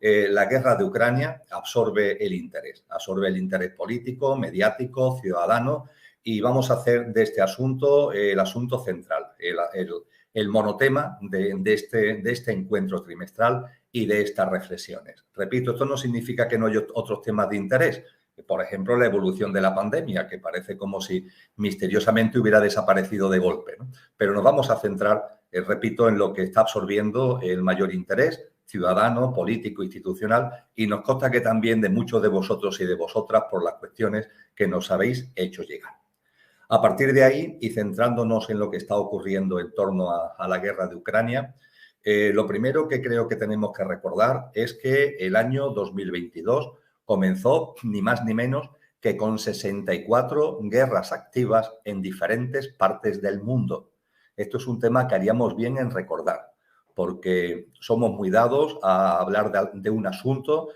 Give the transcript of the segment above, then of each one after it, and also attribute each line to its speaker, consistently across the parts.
Speaker 1: la guerra de Ucrania absorbe el interés político, mediático, ciudadano, y vamos a hacer de este asunto el asunto central, el monotema de este encuentro trimestral y de estas reflexiones. Repito, esto no significa que no haya otros temas de interés. Por ejemplo, la evolución de la pandemia, que parece como si misteriosamente hubiera desaparecido de golpe, ¿no? Pero nos vamos a centrar, repito, en lo que está absorbiendo el mayor interés ciudadano, político, institucional, y nos consta que también de muchos de vosotros y de vosotras por las cuestiones que nos habéis hecho llegar. A partir de ahí, y centrándonos en lo que está ocurriendo en torno a la guerra de Ucrania, lo primero que creo que tenemos que recordar es que el año 2022 comenzó ni más ni menos que con 64 guerras activas en diferentes partes del mundo. Esto es un tema que haríamos bien en recordar, porque somos muy dados a hablar de un asunto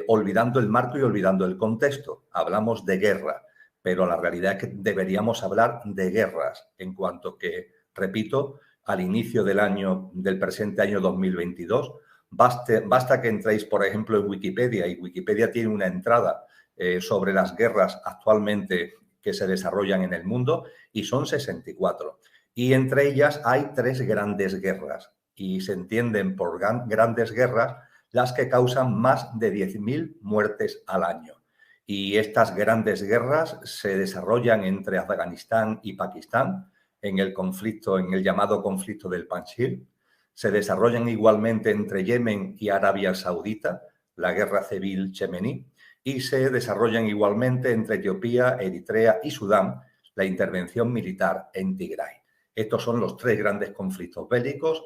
Speaker 1: olvidando el marco y olvidando el contexto. Hablamos de guerra, pero la realidad es que deberíamos hablar de guerras, en cuanto que, repito, al inicio del presente año 2022, basta que entréis, por ejemplo, en Wikipedia, y Wikipedia tiene una entrada sobre las guerras actualmente que se desarrollan en el mundo, y son 64. Y entre ellas hay 3 grandes guerras, y se entienden por grandes guerras las que causan más de 10.000 muertes al año. Y estas grandes guerras se desarrollan entre Afganistán y Pakistán, en el llamado conflicto del Panjshir. Se desarrollan igualmente entre Yemen y Arabia Saudita, la guerra civil yemení, y se desarrollan igualmente entre Etiopía, Eritrea y Sudán, la intervención militar en Tigray. Estos son los 3 grandes conflictos bélicos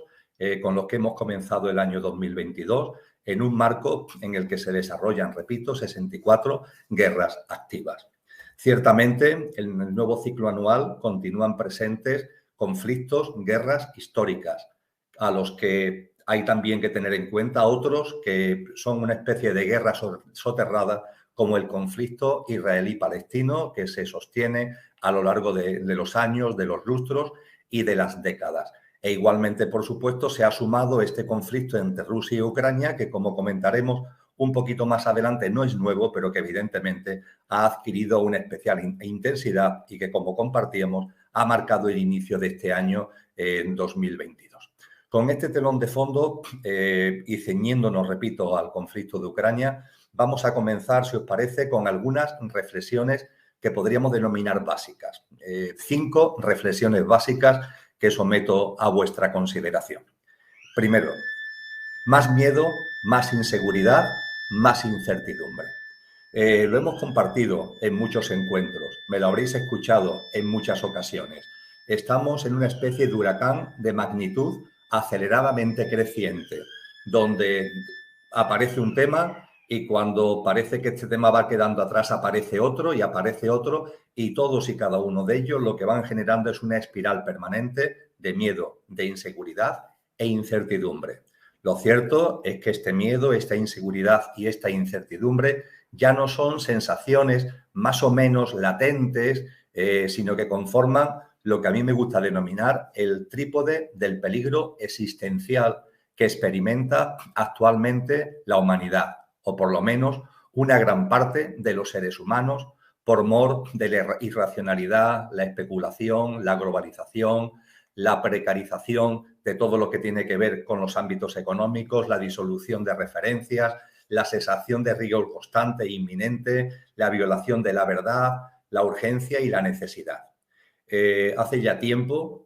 Speaker 1: con los que hemos comenzado el año 2022, en un marco en el que se desarrollan, repito, 64 guerras activas. Ciertamente, en el nuevo ciclo anual continúan presentes conflictos, guerras históricas, a los que hay también que tener en cuenta otros que son una especie de guerra soterrada, como el conflicto israelí-palestino, que se sostiene a lo largo de los años, de los lustros y de las décadas. E igualmente, por supuesto, se ha sumado este conflicto entre Rusia y Ucrania, que, como comentaremos un poquito más adelante, no es nuevo, pero que evidentemente ha adquirido una especial intensidad y que, como compartíamos, ha marcado el inicio de este año en 2022. Con este telón de fondo y ceñiéndonos, repito, al conflicto de Ucrania, vamos a comenzar, si os parece, con algunas reflexiones que podríamos denominar básicas. 5 reflexiones básicas que someto a vuestra consideración. Primero, más miedo, más inseguridad, más incertidumbre. Lo hemos compartido en muchos encuentros, me lo habréis escuchado en muchas ocasiones. Estamos en una especie de huracán de magnitud aceleradamente creciente, donde aparece un tema y cuando parece que este tema va quedando atrás aparece otro y todos y cada uno de ellos lo que van generando es una espiral permanente de miedo, de inseguridad e incertidumbre. Lo cierto es que este miedo, esta inseguridad y esta incertidumbre ya no son sensaciones más o menos latentes, sino que conforman lo que a mí me gusta denominar el trípode del peligro existencial que experimenta actualmente la humanidad, o por lo menos una gran parte de los seres humanos, por mor de la irracionalidad, la especulación, la globalización, la precarización de todo lo que tiene que ver con los ámbitos económicos, la disolución de referencias, la sensación de rigor constante e inminente, la violación de la verdad, la urgencia y la necesidad. Hace ya tiempo,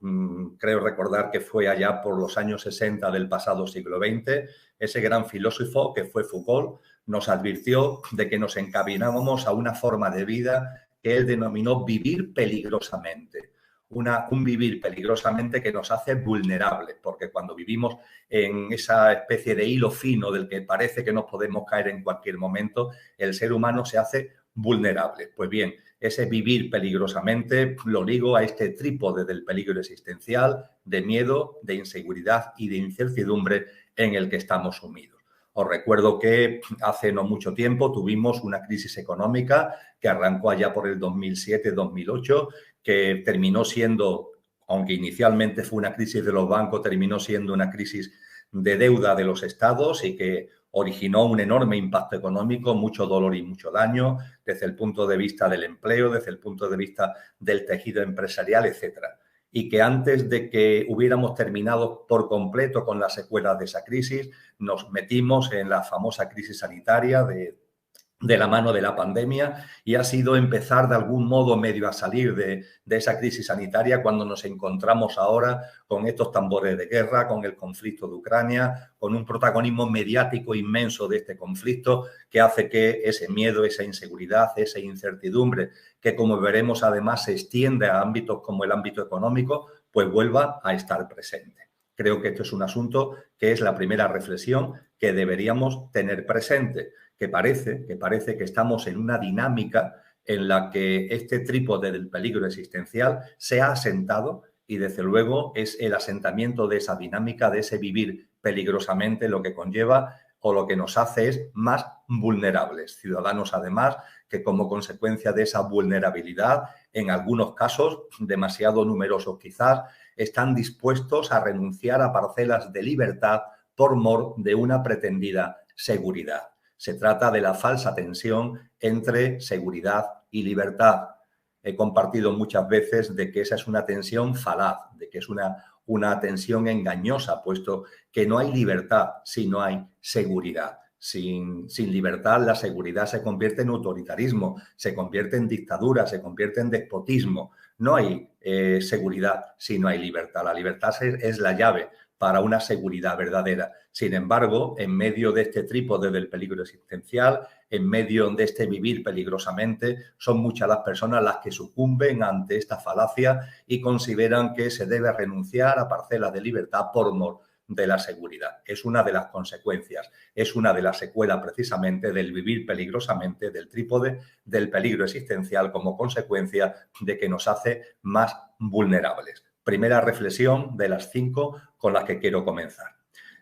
Speaker 1: creo recordar que fue allá por los años 60 del pasado siglo XX, ese gran filósofo que fue Foucault nos advirtió de que nos encaminábamos a una forma de vida que él denominó vivir peligrosamente. Un vivir peligrosamente que nos hace vulnerables, porque cuando vivimos en esa especie de hilo fino del que parece que nos podemos caer en cualquier momento, el ser humano se hace vulnerable. Pues bien, ese vivir peligrosamente lo ligo a este trípode del peligro existencial, de miedo, de inseguridad y de incertidumbre en el que estamos sumidos. Os recuerdo que hace no mucho tiempo tuvimos una crisis económica que arrancó allá por el 2007-2008, que terminó siendo, aunque inicialmente fue una crisis de los bancos, terminó siendo una crisis de deuda de los estados y que originó un enorme impacto económico, mucho dolor y mucho daño, desde el punto de vista del empleo, desde el punto de vista del tejido empresarial, etcétera. Y que antes de que hubiéramos terminado por completo con las secuelas de esa crisis, nos metimos en la famosa crisis sanitaria de la mano de la pandemia, y ha sido empezar de algún modo medio a salir de esa crisis sanitaria cuando nos encontramos ahora con estos tambores de guerra, con el conflicto de Ucrania, con un protagonismo mediático inmenso de este conflicto que hace que ese miedo, esa inseguridad, esa incertidumbre, que como veremos además se extiende a ámbitos como el ámbito económico, pues vuelva a estar presente. Creo que esto es un asunto que es la primera reflexión que deberíamos tener presente, que parece que estamos en una dinámica en la que este trípode del peligro existencial se ha asentado, y desde luego es el asentamiento de esa dinámica, de ese vivir peligrosamente, lo que conlleva o lo que nos hace es más vulnerables. Ciudadanos, además, que como consecuencia de esa vulnerabilidad, en algunos casos, demasiado numerosos quizás, están dispuestos a renunciar a parcelas de libertad por mor de una pretendida seguridad. Se trata de la falsa tensión entre seguridad y libertad. He compartido muchas veces de que esa es una tensión falaz, de que es una tensión engañosa, puesto que no hay libertad si no hay seguridad. Sin libertad, la seguridad se convierte en autoritarismo, se convierte en dictadura, se convierte en despotismo. No hay seguridad si no hay libertad. La libertad es la llave para una seguridad verdadera. Sin embargo, en medio de este trípode del peligro existencial, en medio de este vivir peligrosamente, son muchas las personas las que sucumben ante esta falacia y consideran que se debe renunciar a parcelas de libertad por mor de la seguridad. Es una de las consecuencias, es una de las secuelas precisamente del vivir peligrosamente, del trípode del peligro existencial, como consecuencia de que nos hace más vulnerables. Primera reflexión de las 5 con las que quiero comenzar.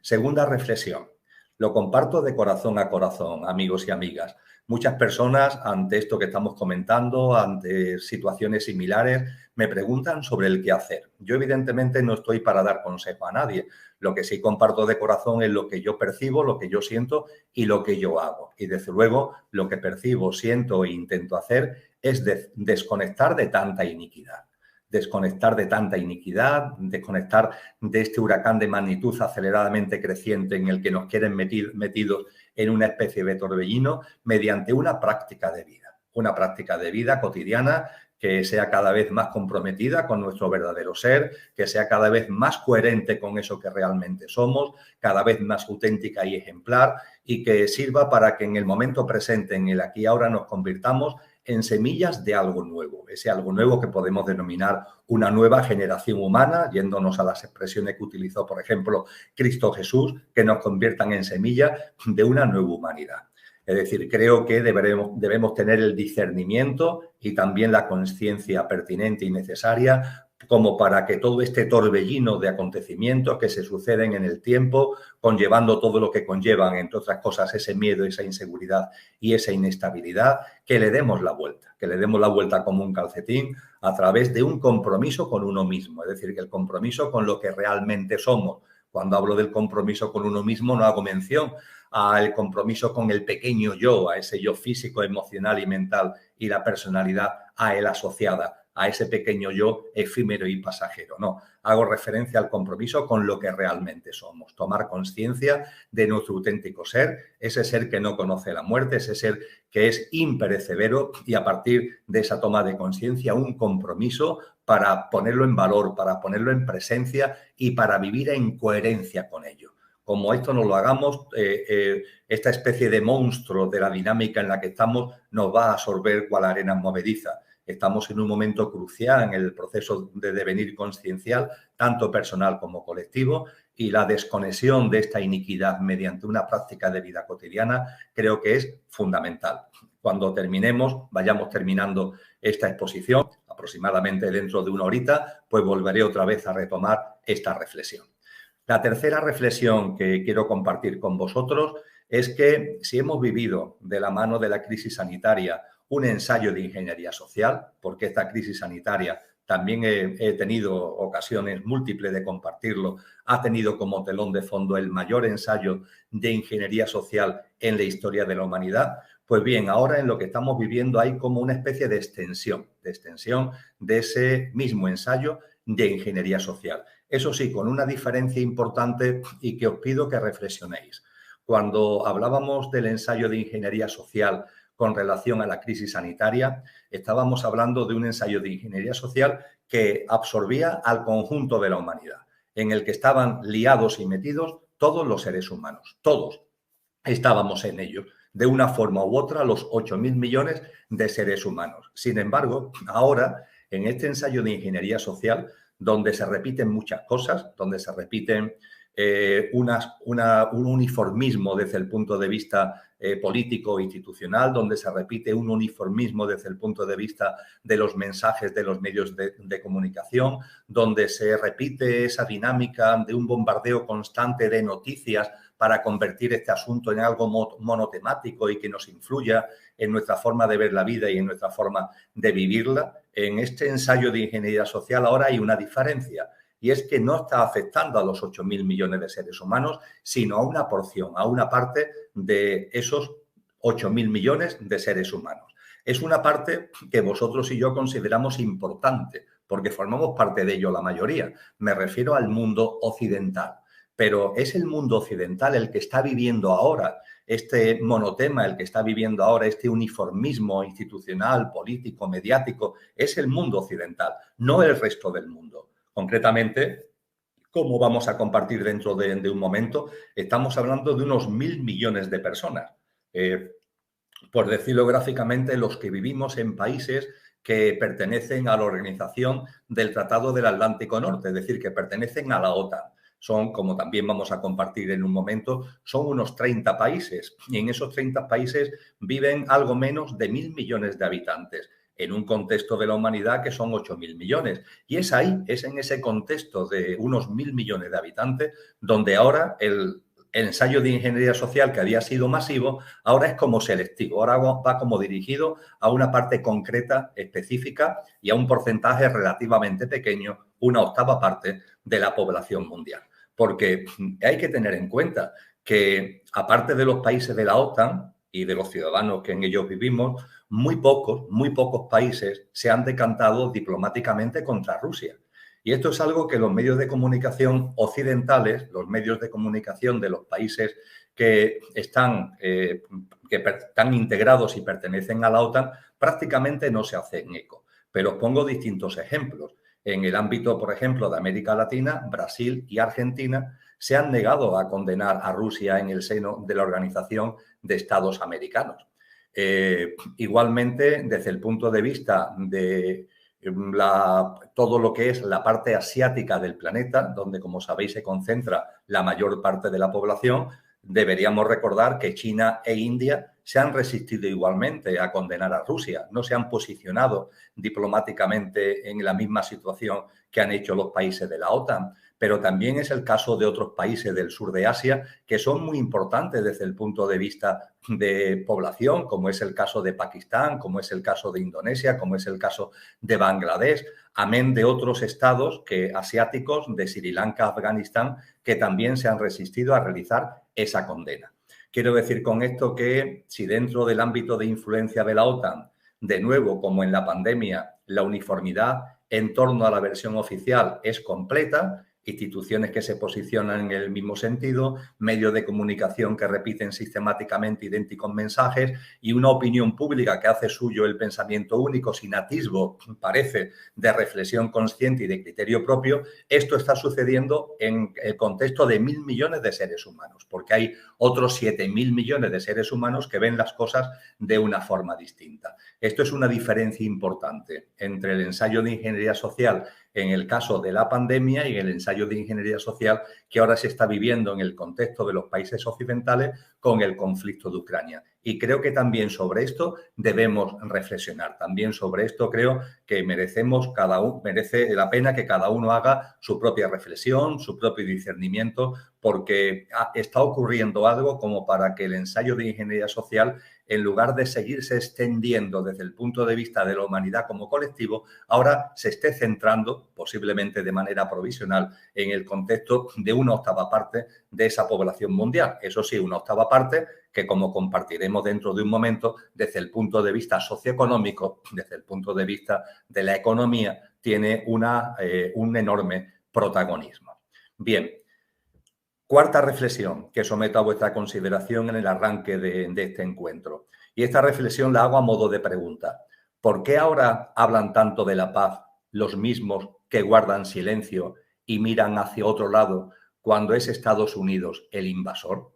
Speaker 1: Segunda reflexión. Lo comparto de corazón a corazón, amigos y amigas. Muchas personas, ante esto que estamos comentando, ante situaciones similares, me preguntan sobre el qué hacer. Yo, evidentemente, no estoy para dar consejo a nadie. Lo que sí comparto de corazón es lo que yo percibo, lo que yo siento y lo que yo hago. Y, desde luego, lo que percibo, siento e intento hacer es desconectar de tanta iniquidad. Desconectar de tanta iniquidad, desconectar de este huracán de magnitud aceleradamente creciente en el que nos quieren metidos en una especie de torbellino, mediante una práctica de vida cotidiana que sea cada vez más comprometida con nuestro verdadero ser, que sea cada vez más coherente con eso que realmente somos, cada vez más auténtica y ejemplar, y que sirva para que en el momento presente, en el aquí y ahora, nos convirtamos en semillas de algo nuevo, ese algo nuevo que podemos denominar una nueva generación humana, yéndonos a las expresiones que utilizó, por ejemplo, Cristo Jesús, que nos conviertan en semillas de una nueva humanidad. Es decir, creo que debemos tener el discernimiento y también la conciencia pertinente y necesaria como para que todo este torbellino de acontecimientos que se suceden en el tiempo, conllevando todo lo que conllevan, entre otras cosas, ese miedo, esa inseguridad y esa inestabilidad, que le demos la vuelta como un calcetín a través de un compromiso con uno mismo, es decir, que el compromiso con lo que realmente somos. Cuando hablo del compromiso con uno mismo, no hago mención al compromiso con el pequeño yo, a ese yo físico, emocional y mental, y la personalidad a él asociada, a ese pequeño yo efímero y pasajero. No, hago referencia al compromiso con lo que realmente somos. Tomar conciencia de nuestro auténtico ser, ese ser que no conoce la muerte, ese ser que es imperecedero, y a partir de esa toma de conciencia, un compromiso para ponerlo en valor, para ponerlo en presencia y para vivir en coherencia con ello. Como esto no lo hagamos, esta especie de monstruo de la dinámica en la que estamos nos va a absorber cual arena movediza. Estamos en un momento crucial en el proceso de devenir consciencial, tanto personal como colectivo, y la desconexión de esta iniquidad mediante una práctica de vida cotidiana creo que es fundamental. Cuando vayamos terminando esta exposición, aproximadamente dentro de una horita, pues volveré otra vez a retomar esta reflexión. La tercera reflexión que quiero compartir con vosotros es que si hemos vivido de la mano de la crisis sanitaria un ensayo de ingeniería social, porque esta crisis sanitaria también he tenido ocasiones múltiples de compartirlo, ha tenido como telón de fondo el mayor ensayo de ingeniería social en la historia de la humanidad. Pues bien, ahora en lo que estamos viviendo hay como una especie de extensión de ese mismo ensayo de ingeniería social. Eso sí, con una diferencia importante y que os pido que reflexionéis. Cuando hablábamos del ensayo de ingeniería social con relación a la crisis sanitaria, estábamos hablando de un ensayo de ingeniería social que absorbía al conjunto de la humanidad, en el que estaban liados y metidos todos los seres humanos, todos estábamos en ello, de una forma u otra, los 8.000 millones de seres humanos. Sin embargo, ahora, en este ensayo de ingeniería social, donde se repiten muchas cosas, donde se repiten un uniformismo desde el punto de vista político e institucional, donde se repite un uniformismo desde el punto de vista de los mensajes de los medios de comunicación, donde se repite esa dinámica de un bombardeo constante de noticias para convertir este asunto en algo monotemático y que nos influya en nuestra forma de ver la vida y en nuestra forma de vivirla. En este ensayo de ingeniería social ahora hay una diferencia, y es que no está afectando a los 8.000 millones de seres humanos, sino a una porción, a una parte de esos 8.000 millones de seres humanos. Es una parte que vosotros y yo consideramos importante, porque formamos parte de ello la mayoría. Me refiero al mundo occidental. Pero es el mundo occidental el que está viviendo ahora este monotema, el que está viviendo ahora este uniformismo institucional, político, mediático. Es el mundo occidental, no el resto del mundo. Concretamente, como vamos a compartir dentro de un momento, estamos hablando de unos 1.000 millones de personas. Por decirlo gráficamente, los que vivimos en países que pertenecen a la Organización del Tratado del Atlántico Norte, es decir, que pertenecen a la OTAN. Son, como también vamos a compartir en un momento, son unos 30 países, y en esos 30 países viven algo menos de 1.000 millones de habitantes, en un contexto de la humanidad que son 8.000 millones. Y es ahí, es en ese contexto de unos 1.000 millones de habitantes, donde ahora el ensayo de ingeniería social, que había sido masivo, ahora es como selectivo, ahora va como dirigido a una parte concreta, específica, y a un porcentaje relativamente pequeño, una octava parte de la población mundial. Porque hay que tener en cuenta que, aparte de los países de la OTAN y de los ciudadanos que en ellos vivimos, muy pocos países se han decantado diplomáticamente contra Rusia. Y esto es algo que los medios de comunicación occidentales, los medios de comunicación de los países que están integrados y pertenecen a la OTAN, prácticamente no se hacen eco. Pero os pongo distintos ejemplos. En el ámbito, por ejemplo, de América Latina, Brasil y Argentina se han negado a condenar a Rusia en el seno de la Organización de Estados Americanos. Igualmente, desde el punto de vista de todo lo que es la parte asiática del planeta, donde, como sabéis, se concentra la mayor parte de la población, deberíamos recordar que China e India se han resistido igualmente a condenar a Rusia, no se han posicionado diplomáticamente en la misma situación que han hecho los países de la OTAN, pero también es el caso de otros países del sur de Asia que son muy importantes desde el punto de vista de población, como es el caso de Pakistán, como es el caso de Indonesia, como es el caso de Bangladesh, amén de otros estados asiáticos, de Sri Lanka, Afganistán, que también se han resistido a realizar esa condena. Quiero decir con esto que si dentro del ámbito de influencia de la OTAN, de nuevo, como en la pandemia, la uniformidad en torno a la versión oficial es completa, instituciones que se posicionan en el mismo sentido, medios de comunicación que repiten sistemáticamente idénticos mensajes y una opinión pública que hace suyo el pensamiento único sin atisbo, parece, de reflexión consciente y de criterio propio. Esto está sucediendo en el contexto de 1.000 millones de seres humanos, porque hay otros 7.000 millones de seres humanos que ven las cosas de una forma distinta. Esto es una diferencia importante entre el ensayo de ingeniería social en el caso de la pandemia y el ensayo de ingeniería social que ahora se está viviendo en el contexto de los países occidentales con el conflicto de Ucrania. Y creo que también sobre esto debemos reflexionar. También sobre esto creo que merece la pena que cada uno haga su propia reflexión, su propio discernimiento, porque está ocurriendo algo como para que el ensayo de ingeniería social, en lugar de seguirse extendiendo desde el punto de vista de la humanidad como colectivo, ahora se esté centrando, posiblemente de manera provisional, en el contexto de una octava parte de esa población mundial. Eso sí, una octava parte que, como compartiremos dentro de un momento, desde el punto de vista socioeconómico, desde el punto de vista de la economía, tiene un enorme protagonismo. Bien, cuarta reflexión que someto a vuestra consideración en el arranque de este encuentro. Y esta reflexión la hago a modo de pregunta. ¿Por qué ahora hablan tanto de la paz los mismos que guardan silencio y miran hacia otro lado cuando es Estados Unidos el invasor?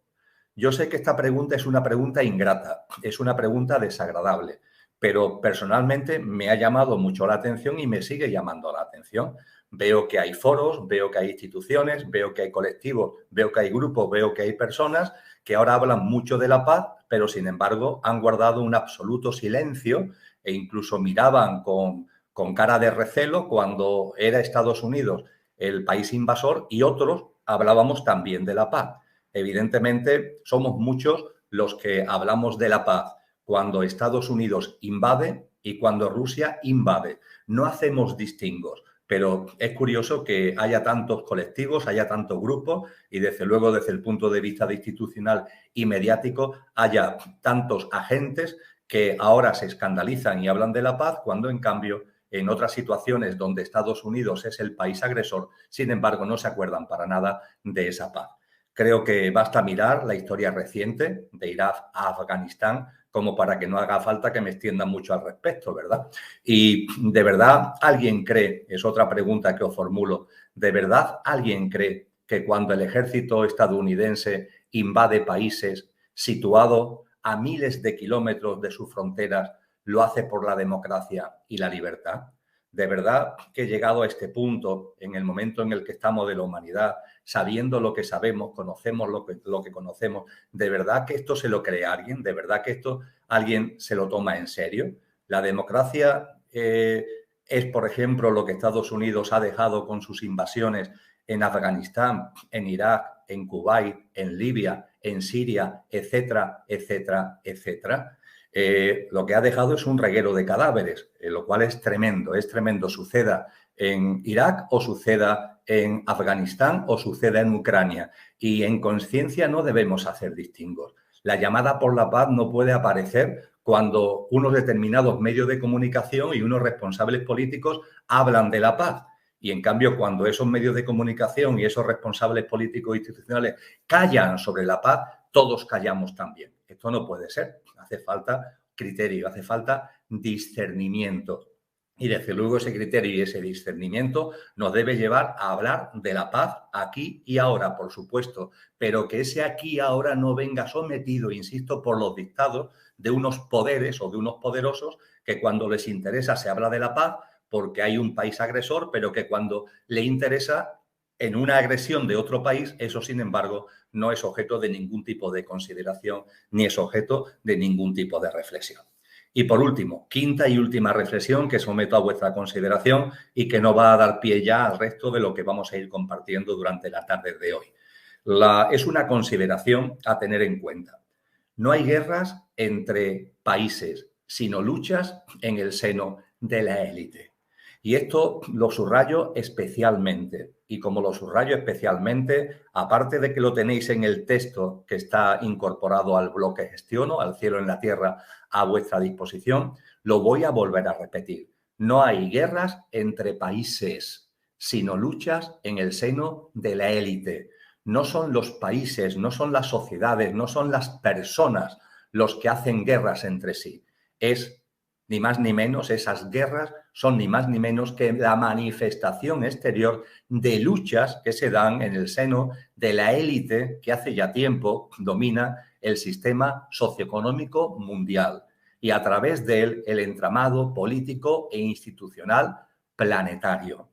Speaker 1: Yo sé que esta pregunta es una pregunta ingrata, es una pregunta desagradable, pero personalmente me ha llamado mucho la atención y me sigue llamando la atención. Veo que hay foros, veo que hay instituciones, veo que hay colectivos, veo que hay grupos, veo que hay personas que ahora hablan mucho de la paz, pero sin embargo han guardado un absoluto silencio e incluso miraban con cara de recelo cuando era Estados Unidos el país invasor y otros hablábamos también de la paz. Evidentemente, somos muchos los que hablamos de la paz cuando Estados Unidos invade y cuando Rusia invade. No hacemos distingos, pero es curioso que haya tantos colectivos, haya tantos grupos y, desde luego, desde el punto de vista institucional y mediático, haya tantos agentes que ahora se escandalizan y hablan de la paz cuando, en cambio, en otras situaciones donde Estados Unidos es el país agresor, sin embargo, no se acuerdan para nada de esa paz. Creo que basta mirar la historia reciente de Irak a Afganistán como para que no haga falta que me extienda mucho al respecto, ¿verdad? Y de verdad, ¿alguien cree, es otra pregunta que os formulo, de verdad alguien cree que cuando el ejército estadounidense invade países situados a miles de kilómetros de sus fronteras, lo hace por la democracia y la libertad? De verdad que llegado a este punto, en el momento en el que estamos de la humanidad, sabiendo lo que sabemos, conocemos lo que conocemos, ¿de verdad que esto se lo cree alguien? ¿De verdad que esto alguien se lo toma en serio? La democracia es, por ejemplo, lo que Estados Unidos ha dejado con sus invasiones en Afganistán, en Irak, en Kuwait, en Libia, en Siria, etcétera, etcétera, etcétera. Lo que ha dejado es un reguero de cadáveres, lo cual es tremendo, suceda en Irak o suceda en Afganistán o suceda en Ucrania. Y en conciencia no debemos hacer distingos. La llamada por la paz no puede aparecer cuando unos determinados medios de comunicación y unos responsables políticos hablan de la paz. Y, en cambio, cuando esos medios de comunicación y esos responsables políticos e institucionales callan sobre la paz, todos callamos también. Esto no puede ser. Hace falta criterio, hace falta discernimiento. Y, desde luego, ese criterio y ese discernimiento nos debe llevar a hablar de la paz aquí y ahora, por supuesto, pero que ese aquí y ahora no venga sometido, insisto, por los dictados de unos poderes o de unos poderosos que, cuando les interesa, se habla de la paz porque hay un país agresor, pero que cuando le interesa, en una agresión de otro país, eso, sin embargo, no es objeto de ningún tipo de consideración ni es objeto de ningún tipo de reflexión. Y, por último, quinta y última reflexión que someto a vuestra consideración y que no va a dar pie ya al resto de lo que vamos a ir compartiendo durante la tarde de hoy. Es una consideración a tener en cuenta. No hay guerras entre países, sino luchas en el seno de la élite. Y esto lo subrayo especialmente. Y como lo subrayo especialmente, aparte de que lo tenéis en el texto que está incorporado al bloque Gestiono, al cielo en la tierra, a vuestra disposición, lo voy a volver a repetir. No hay guerras entre países, sino luchas en el seno de la élite. No son los países, no son las sociedades, no son las personas los que hacen guerras entre sí. Es ni más ni menos, esas guerras son ni más ni menos que la manifestación exterior de luchas que se dan en el seno de la élite que hace ya tiempo domina el sistema socioeconómico mundial y, a través de él, el entramado político e institucional planetario.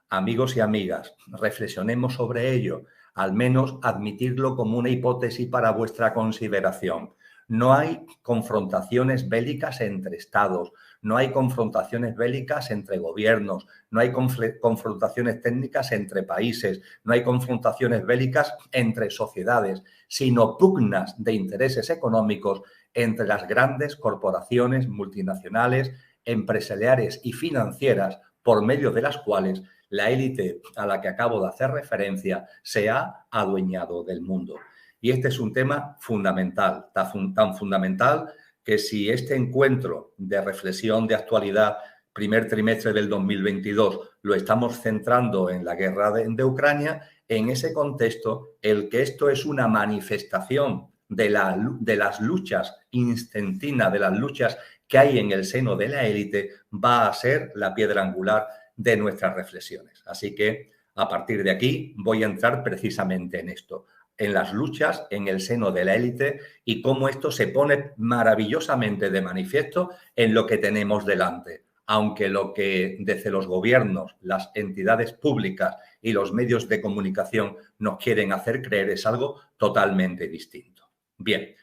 Speaker 1: Amigos y amigas, reflexionemos sobre ello, al menos admitirlo como una hipótesis para vuestra consideración. No hay confrontaciones bélicas entre estados, no hay confrontaciones bélicas entre gobiernos, no hay confrontaciones técnicas entre países, no hay confrontaciones bélicas entre sociedades, sino pugnas de intereses económicos entre las grandes corporaciones multinacionales, empresariales y financieras, por medio de las cuales la élite a la que acabo de hacer referencia se ha adueñado del mundo. Y este es un tema fundamental, tan fundamental que si este encuentro de reflexión de actualidad, primer trimestre del 2022, lo estamos centrando en la guerra de Ucrania, en ese contexto, el que esto es una manifestación de las luchas intestinas, de las luchas que hay en el seno de la élite, va a ser la piedra angular de nuestras reflexiones. Así que, a partir de aquí, voy a entrar precisamente en esto, en las luchas en el seno de la élite y cómo esto se pone maravillosamente de manifiesto en lo que tenemos delante. Aunque lo que desde los gobiernos, las entidades públicas y los medios de comunicación nos quieren hacer creer es algo totalmente distinto. Bien,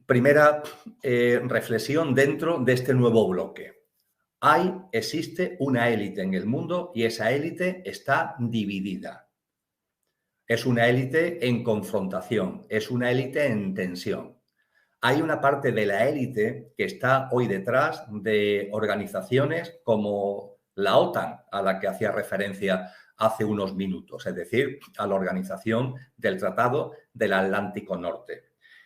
Speaker 1: primera reflexión dentro de este nuevo bloque. Existe una élite en el mundo y esa élite está dividida. Es una élite en confrontación, es una élite en tensión. Hay una parte de la élite que está hoy detrás de organizaciones como la OTAN, a la que hacía referencia hace unos minutos, es decir, a la Organización del Tratado del Atlántico Norte.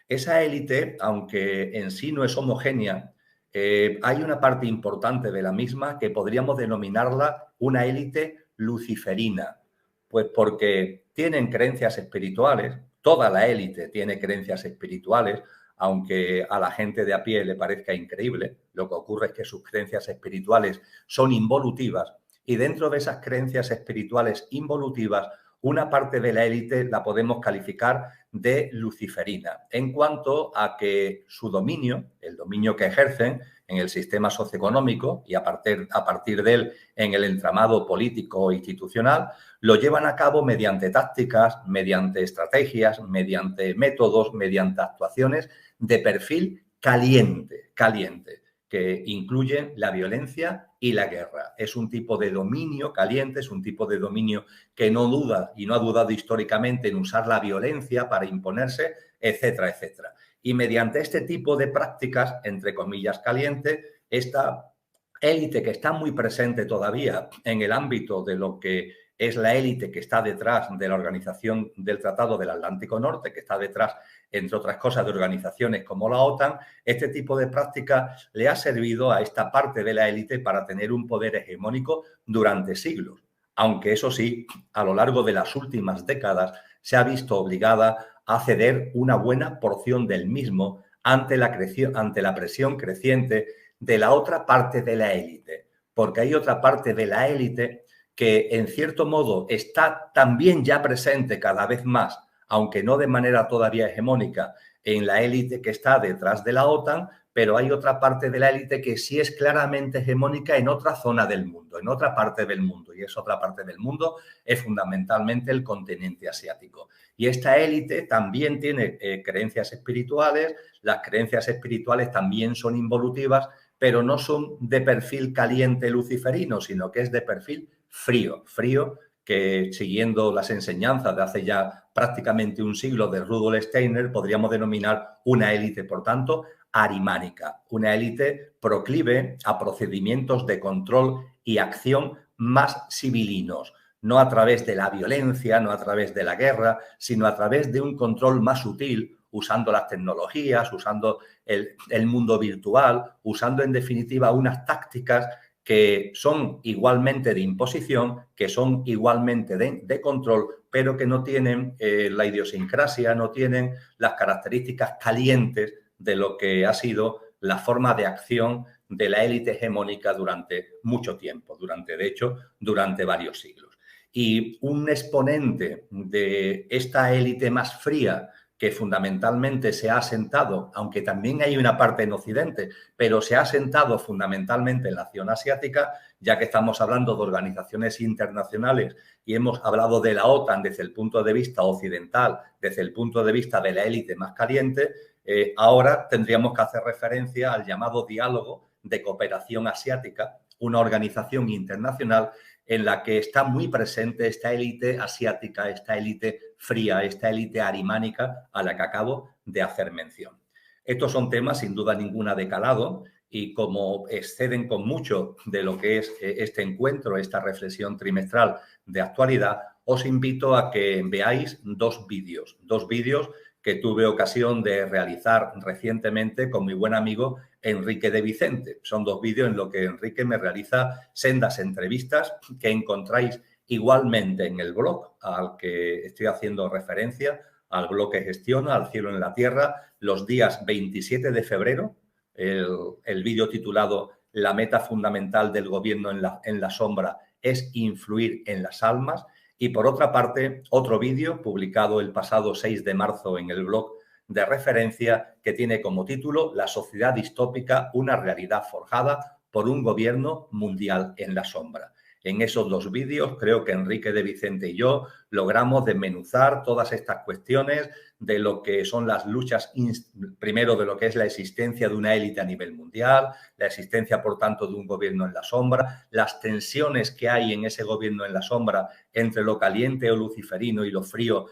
Speaker 1: Esa élite, aunque en sí no es homogénea, hay una parte importante de la misma que podríamos denominarla una élite luciferina, pues porque tienen creencias espirituales, toda la élite tiene creencias espirituales, aunque a la gente de a pie le parezca increíble, lo que ocurre es que sus creencias espirituales son involutivas y dentro de esas creencias espirituales involutivas, una parte de la élite la podemos calificar de luciferina, en cuanto a que su dominio, el dominio que ejercen en el sistema socioeconómico y a partir de él en el entramado político e institucional, lo llevan a cabo mediante tácticas, mediante estrategias, mediante métodos, mediante actuaciones de perfil caliente, que incluyen la violencia y la guerra. Es un tipo de dominio caliente, es un tipo de dominio que no duda y no ha dudado históricamente en usar la violencia para imponerse, etcétera, etcétera. Y mediante este tipo de prácticas, entre comillas, calientes, esta élite que está muy presente todavía en el ámbito de lo que es la élite que está detrás de la Organización del Tratado del Atlántico Norte, que está detrás, entre otras cosas, de organizaciones como la OTAN, este tipo de práctica le ha servido a esta parte de la élite para tener un poder hegemónico durante siglos. Aunque eso sí, a lo largo de las últimas décadas se ha visto obligada a ceder una buena porción del mismo ante la presión creciente de la otra parte de la élite. Porque hay otra parte de la élite que en cierto modo está también ya presente cada vez más, aunque no de manera todavía hegemónica, en la élite que está detrás de la OTAN, pero hay otra parte de la élite que sí es claramente hegemónica en otra zona del mundo, en otra parte del mundo, y esa otra parte del mundo es fundamentalmente el continente asiático. Y esta élite también tiene creencias espirituales, las creencias espirituales también son involutivas, pero no son de perfil caliente luciferino, sino que es de perfil frío, que siguiendo las enseñanzas de hace ya prácticamente un siglo de Rudolf Steiner, podríamos denominar una élite, por tanto, arimánica, una élite proclive a procedimientos de control y acción más civilinos, no a través de la violencia, no a través de la guerra, sino a través de un control más sutil, usando las tecnologías, usando el mundo virtual, usando en definitiva unas tácticas que son igualmente de imposición, que son igualmente de control, pero que no tienen la idiosincrasia, no tienen las características calientes de lo que ha sido la forma de acción de la élite hegemónica durante mucho tiempo, durante varios siglos. Y un exponente de esta élite más fría, que fundamentalmente se ha asentado, aunque también hay una parte en Occidente, pero se ha asentado fundamentalmente en la nación asiática, ya que estamos hablando de organizaciones internacionales y hemos hablado de la OTAN desde el punto de vista occidental, desde el punto de vista de la élite más caliente, Ahora tendríamos que hacer referencia al llamado Diálogo de Cooperación Asiática, una organización internacional en la que está muy presente esta élite asiática, esta élite fría, esta élite arimánica a la que acabo de hacer mención. Estos son temas, sin duda ninguna, de calado, y como exceden con mucho de lo que es este encuentro, esta reflexión trimestral de actualidad, os invito a que veáis dos vídeos que tuve ocasión de realizar recientemente con mi buen amigo Enrique de Vicente. Son dos vídeos en los que Enrique me realiza sendas entrevistas que encontráis igualmente en el blog al que estoy haciendo referencia, al blog que gestiono, Al Cielo en la Tierra, los días 27 de febrero, el vídeo titulado La meta fundamental del gobierno en la sombra es influir en las almas. Y por otra parte, otro vídeo publicado el pasado 6 de marzo en el blog de referencia que tiene como título La sociedad distópica, una realidad forjada por un gobierno mundial en la sombra. En esos dos vídeos creo que Enrique de Vicente y yo logramos desmenuzar todas estas cuestiones de lo que son las luchas, primero de lo que es la existencia de una élite a nivel mundial, la existencia, por tanto, de un gobierno en la sombra, las tensiones que hay en ese gobierno en la sombra entre lo caliente o luciferino y lo frío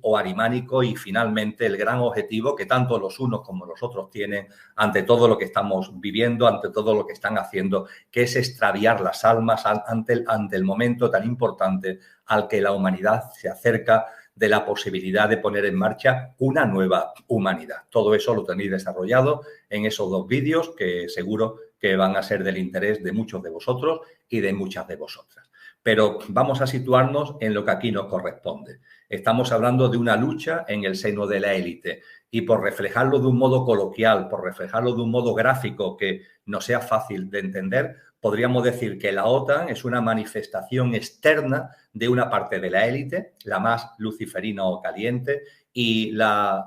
Speaker 1: o arimánico, y finalmente el gran objetivo que tanto los unos como los otros tienen ante todo lo que estamos viviendo, ante todo lo que están haciendo, que es extraviar las almas ante el momento tan importante al que la humanidad se acerca, de la posibilidad de poner en marcha una nueva humanidad. Todo eso lo tenéis desarrollado en esos dos vídeos que seguro que van a ser del interés de muchos de vosotros y de muchas de vosotras. Pero vamos a situarnos en lo que aquí nos corresponde. Estamos hablando de una lucha en el seno de la élite, y por reflejarlo de un modo coloquial, por reflejarlo de un modo gráfico que no sea fácil de entender, podríamos decir que la OTAN es una manifestación externa de una parte de la élite, la más luciferina o caliente, y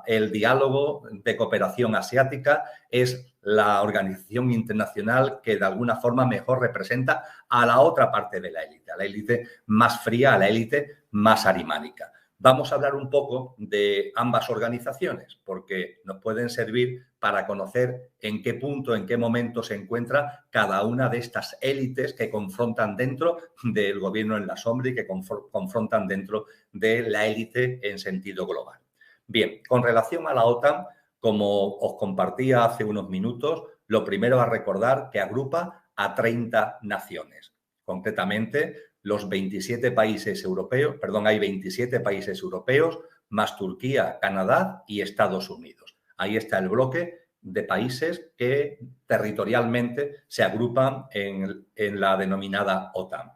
Speaker 1: el diálogo de cooperación asiática es la organización internacional que de alguna forma mejor representa a la otra parte de la élite más fría, a la élite más arimánica. Vamos a hablar un poco de ambas organizaciones porque nos pueden servir para conocer en qué punto, en qué momento se encuentra cada una de estas élites que confrontan dentro del gobierno en la sombra y que confrontan dentro de la élite en sentido global. Bien, con relación a la OTAN, como os compartía hace unos minutos, lo primero a recordar que agrupa a 30 naciones. Concretamente, los 27 países europeos, hay 27 países europeos, más Turquía, Canadá y Estados Unidos. Ahí está el bloque de países que territorialmente se agrupan en la denominada OTAN.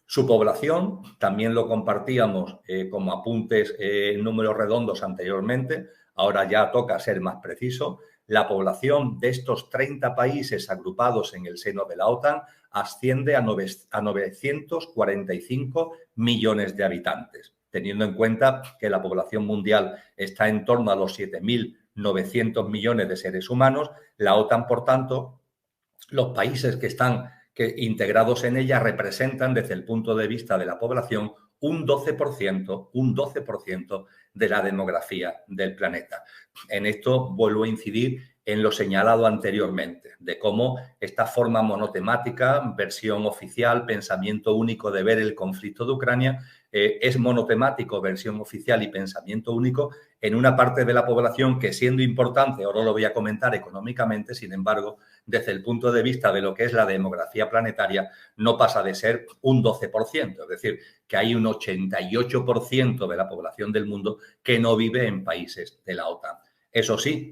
Speaker 1: Su población, también lo compartíamos como apuntes en números redondos anteriormente, ahora ya toca ser más preciso. La población de estos 30 países agrupados en el seno de la OTAN asciende a 945 millones de habitantes, teniendo en cuenta que la población mundial está en torno a los 7.900 millones de seres humanos. La OTAN, por tanto, los países que están integrados en ella representan, desde el punto de vista de la población, un 12% de la demografía del planeta. En esto vuelvo a incidir en lo señalado anteriormente, de cómo esta forma monotemática, versión oficial, pensamiento único de ver el conflicto de Ucrania, es monotemático, versión oficial y pensamiento único en una parte de la población que, siendo importante, ahora lo voy a comentar económicamente, sin embargo, desde el punto de vista de lo que es la demografía planetaria, no pasa de ser un 12%, es decir, que hay un 88% de la población del mundo que no vive en países de la OTAN. Eso sí,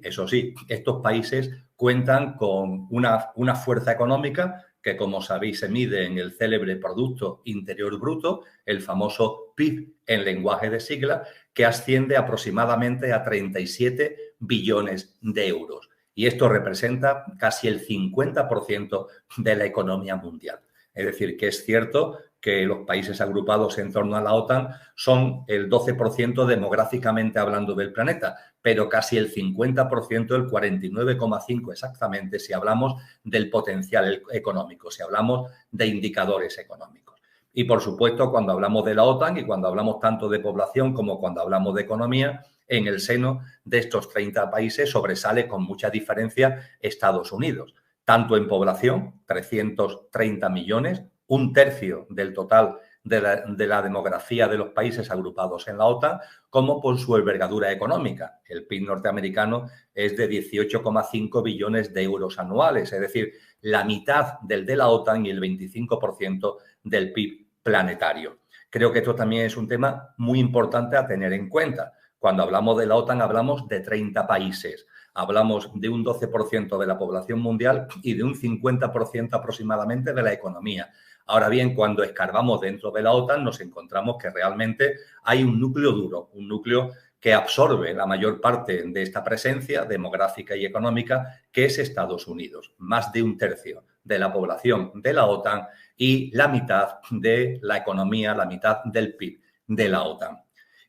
Speaker 1: estos países cuentan con una fuerza económica que, como sabéis, se mide en el célebre Producto Interior Bruto, el famoso PIB en lenguaje de sigla, que asciende aproximadamente a 37 billones de euros. Y esto representa casi el 50% de la economía mundial. Es decir, que es cierto que los países agrupados en torno a la OTAN son el 12% demográficamente hablando del planeta, pero casi el 50%, el 49,5% exactamente, si hablamos del potencial económico, si hablamos de indicadores económicos. Y, por supuesto, cuando hablamos de la OTAN y cuando hablamos tanto de población como cuando hablamos de economía, En el seno de estos 30 países sobresale con mucha diferencia Estados Unidos, tanto en población, 330 millones, un tercio del total de la demografía de los países agrupados en la OTAN, como por su envergadura económica. El PIB norteamericano es de 18,5 billones de euros anuales, es decir, la mitad del de la OTAN y el 25% del PIB planetario. Creo que esto también es un tema muy importante a tener en cuenta. Cuando hablamos de la OTAN hablamos de 30 países, hablamos de un 12% de la población mundial y de un 50% aproximadamente de la economía. Ahora bien, cuando escarbamos dentro de la OTAN nos encontramos que realmente hay un núcleo duro, un núcleo que absorbe la mayor parte de esta presencia demográfica y económica, que es Estados Unidos. Más de un tercio de la población de la OTAN y la mitad de la economía, la mitad del PIB de la OTAN.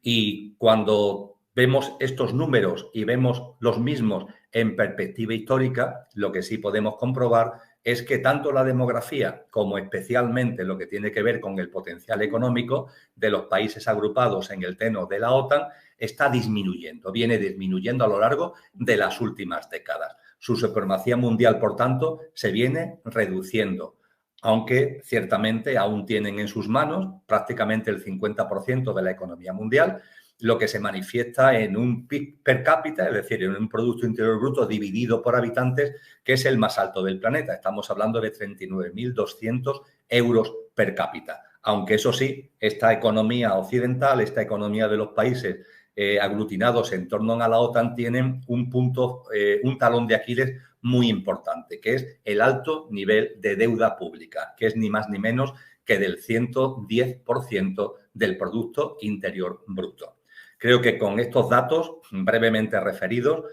Speaker 1: Y cuando vemos estos números y vemos los mismos en perspectiva histórica, lo que sí podemos comprobar es que tanto la demografía como especialmente lo que tiene que ver con el potencial económico de los países agrupados en el seno de la OTAN está disminuyendo, viene disminuyendo a lo largo de las últimas décadas. Su supremacía mundial, por tanto, se viene reduciendo, aunque ciertamente aún tienen en sus manos prácticamente el 50% de la economía mundial, lo que se manifiesta en un PIB per cápita, es decir, en un Producto Interior Bruto dividido por habitantes, que es el más alto del planeta. Estamos hablando de 39.200 euros per cápita. Aunque eso sí, esta economía occidental, esta economía de los países aglutinados en torno a la OTAN, tienen un talón de Aquiles muy importante, que es el alto nivel de deuda pública, que es ni más ni menos que del 110% del Producto Interior Bruto. Creo que con estos datos brevemente referidos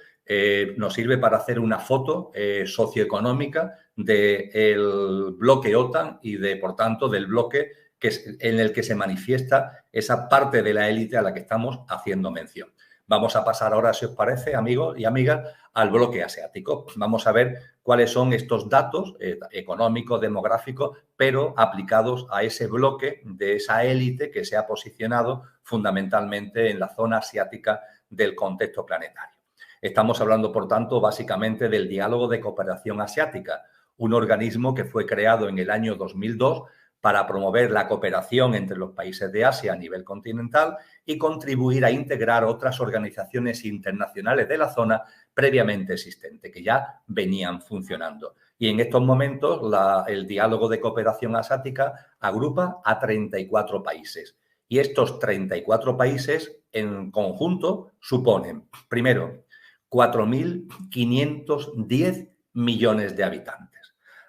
Speaker 1: nos sirve para hacer una foto socioeconómica del bloque OTAN y por tanto, del bloque en el que se manifiesta esa parte de la élite a la que estamos haciendo mención. Vamos a pasar ahora, si os parece, amigos y amigas, al bloque asiático. Vamos a ver cuáles son estos datos económicos, demográficos, pero aplicados a ese bloque de esa élite que se ha posicionado fundamentalmente en la zona asiática del contexto planetario. Estamos hablando, por tanto, básicamente del Diálogo de Cooperación Asiática, un organismo que fue creado en el año 2002 para promover la cooperación entre los países de Asia a nivel continental y contribuir a integrar otras organizaciones internacionales de la zona previamente existentes, que ya venían funcionando. Y en estos momentos el Diálogo de Cooperación Asiática agrupa a 34 países. Y estos 34 países en conjunto suponen, primero, 4.510 millones de habitantes.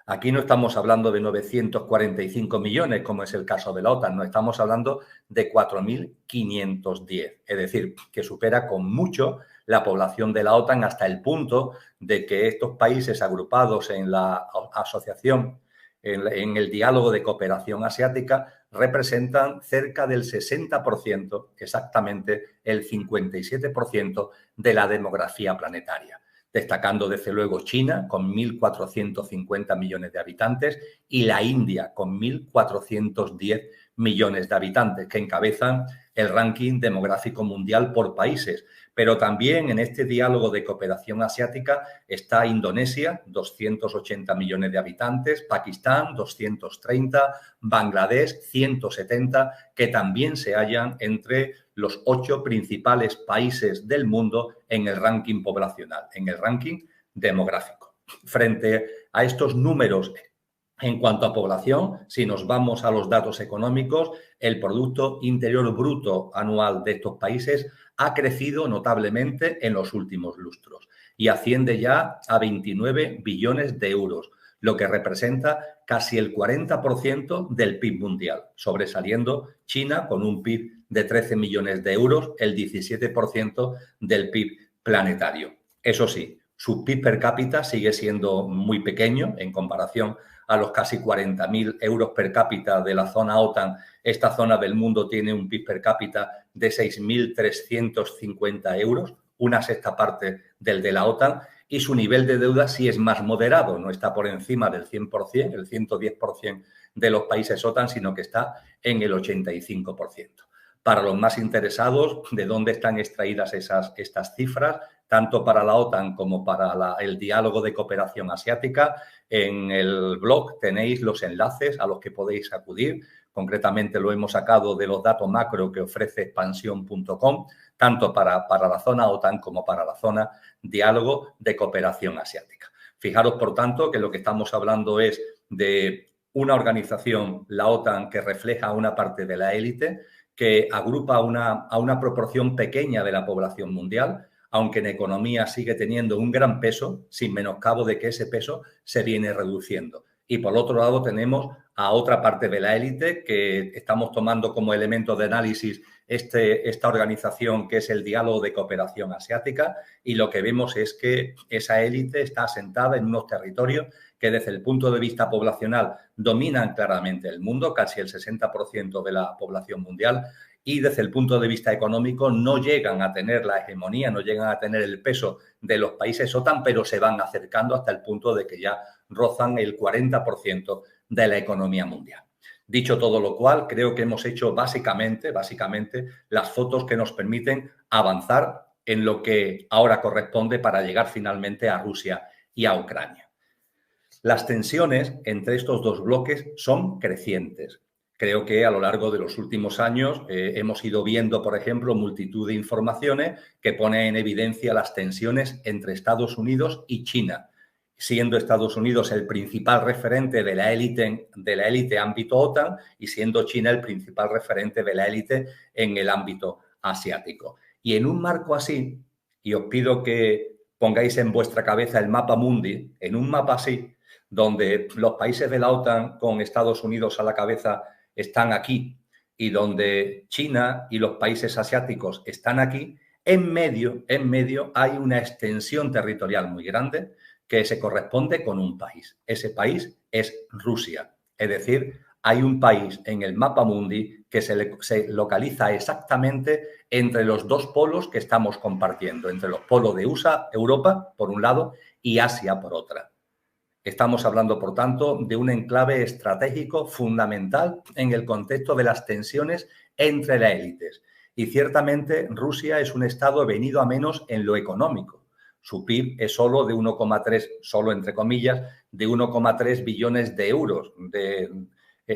Speaker 1: Aquí no estamos hablando de 945 millones, como es el caso de la OTAN, no, estamos hablando de 4.510, es decir, que supera con mucho la población de la OTAN hasta el punto de que estos países agrupados en la asociación, en el diálogo de cooperación asiática, representan cerca del 60%, exactamente el 57% de la demografía planetaria. Destacando desde luego China con 1.450 millones de habitantes y la India con 1.410 millones de habitantes, que encabezan el ranking demográfico mundial por países. Pero también en este diálogo de cooperación asiática está Indonesia, 280 millones de habitantes, Pakistán, 230, Bangladesh, 170, que también se hallan entre los 8 principales países del mundo en el ranking poblacional, en el ranking demográfico. Frente a estos números en cuanto a población, si nos vamos a los datos económicos, el Producto Interior Bruto anual de estos países ha crecido notablemente en los últimos lustros y asciende ya a 29 billones de euros, lo que representa casi el 40% del PIB mundial, sobresaliendo China con un PIB de 13 millones de euros, el 17% del PIB planetario. Eso sí, su PIB per cápita sigue siendo muy pequeño en comparación a los casi 40.000 euros per cápita de la zona OTAN. Esta zona del mundo tiene un PIB per cápita de 6.350 euros, una sexta parte del de la OTAN, y su nivel de deuda sí es más moderado, no está por encima del 100%, el 110% de los países OTAN, sino que está en el 85%. para los más interesados, de dónde están extraídas estas cifras, tanto para la OTAN como para el diálogo de cooperación asiática. En el blog tenéis los enlaces a los que podéis acudir. Concretamente lo hemos sacado de los datos macro que ofrece expansión.com, tanto para la zona OTAN como para la zona diálogo de cooperación asiática. Fijaros, por tanto, que lo que estamos hablando es de una organización, la OTAN, que refleja una parte de la élite, que agrupa a una proporción pequeña de la población mundial, aunque en economía sigue teniendo un gran peso, sin menoscabo de que ese peso se viene reduciendo. Y por otro lado tenemos a otra parte de la élite que estamos tomando como elemento de análisis esta organización que es el Diálogo de Cooperación Asiática, y lo que vemos es que esa élite está asentada en unos territorios que desde el punto de vista poblacional dominan claramente el mundo, casi el 60% de la población mundial, y desde el punto de vista económico no llegan a tener la hegemonía, no llegan a tener el peso de los países OTAN, pero se van acercando hasta el punto de que ya rozan el 40% de la economía mundial. Dicho todo lo cual, creo que hemos hecho básicamente las fotos que nos permiten avanzar en lo que ahora corresponde para llegar finalmente a Rusia y a Ucrania. Las tensiones entre estos dos bloques son crecientes. Creo que a lo largo de los últimos años hemos ido viendo, por ejemplo, multitud de informaciones que ponen en evidencia las tensiones entre Estados Unidos y China, siendo Estados Unidos el principal referente de la élite ámbito OTAN y siendo China el principal referente de la élite en el ámbito asiático. Y en un marco así, y os pido que pongáis en vuestra cabeza el mapa mundi, en un mapa así, donde los países de la OTAN con Estados Unidos a la cabeza están aquí y donde China y los países asiáticos están aquí, en medio hay una extensión territorial muy grande que se corresponde con un país. Ese país es Rusia. Es decir, hay un país en el mapa mundi que se localiza exactamente entre los dos polos que estamos compartiendo, entre los polos de USA, Europa, por un lado, y Asia, por otra. Estamos hablando, por tanto, de un enclave estratégico fundamental en el contexto de las tensiones entre las élites. Y ciertamente Rusia es un estado venido a menos en lo económico. Su PIB es solo de 1,3, solo entre comillas, de 1,3 billones de euros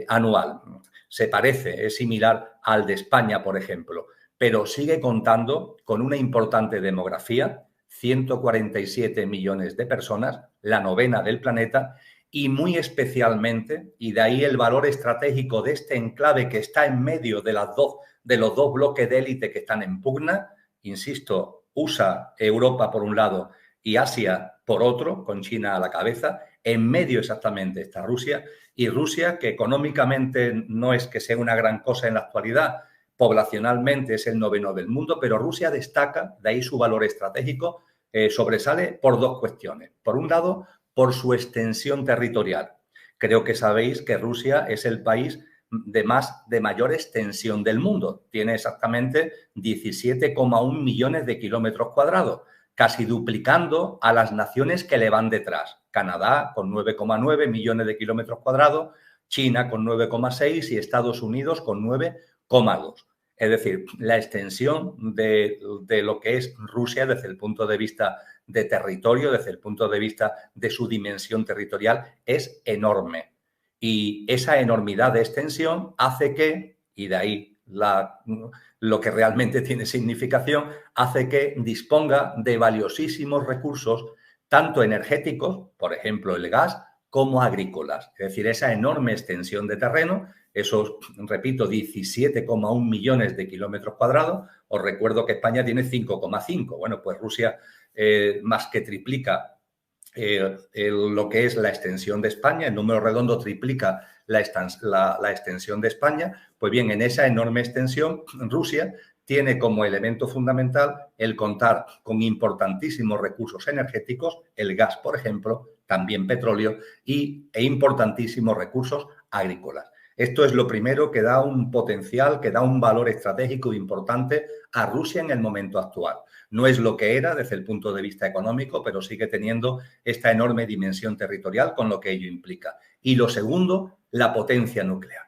Speaker 1: anual. Se parece, es similar al de España, por ejemplo, pero sigue contando con una importante demografía, 147 millones de personas, la novena del planeta, y muy especialmente, y de ahí el valor estratégico de este enclave que está en medio de los dos bloques de élite que están en pugna, insisto, USA, Europa por un lado y Asia por otro, con China a la cabeza, en medio exactamente está Rusia, y Rusia, que económicamente no es que sea una gran cosa en la actualidad, poblacionalmente es el noveno del mundo, pero Rusia destaca, de ahí su valor estratégico, sobresale por dos cuestiones. Por un lado, por su extensión territorial. Creo que sabéis que Rusia es el país de mayor extensión del mundo. Tiene exactamente 17,1 millones de kilómetros cuadrados, casi duplicando a las naciones que le van detrás. Canadá con 9,9 millones de kilómetros cuadrados, China con 9,6 y Estados Unidos con 9,2. Es decir, la extensión de lo que es Rusia desde el punto de vista de territorio, desde el punto de vista de su dimensión territorial, es enorme. Y esa enormidad de extensión hace que, y de ahí lo que realmente tiene significación, hace que disponga de valiosísimos recursos, tanto energéticos, por ejemplo el gas, como agrícolas. Es decir, esa enorme extensión de terreno, esos, repito, 17,1 millones de kilómetros cuadrados. Os recuerdo que España tiene 5,5. Bueno, pues Rusia más que triplica lo que es la extensión de España, el número redondo triplica la extensión de España. Pues bien, en esa enorme extensión, Rusia tiene como elemento fundamental el contar con importantísimos recursos energéticos, el gas, por ejemplo, también petróleo, e importantísimos recursos agrícolas. Esto es lo primero que da un potencial, que da un valor estratégico importante a Rusia en el momento actual. No es lo que era desde el punto de vista económico, pero sigue teniendo esta enorme dimensión territorial con lo que ello implica. Y lo segundo, la potencia nuclear.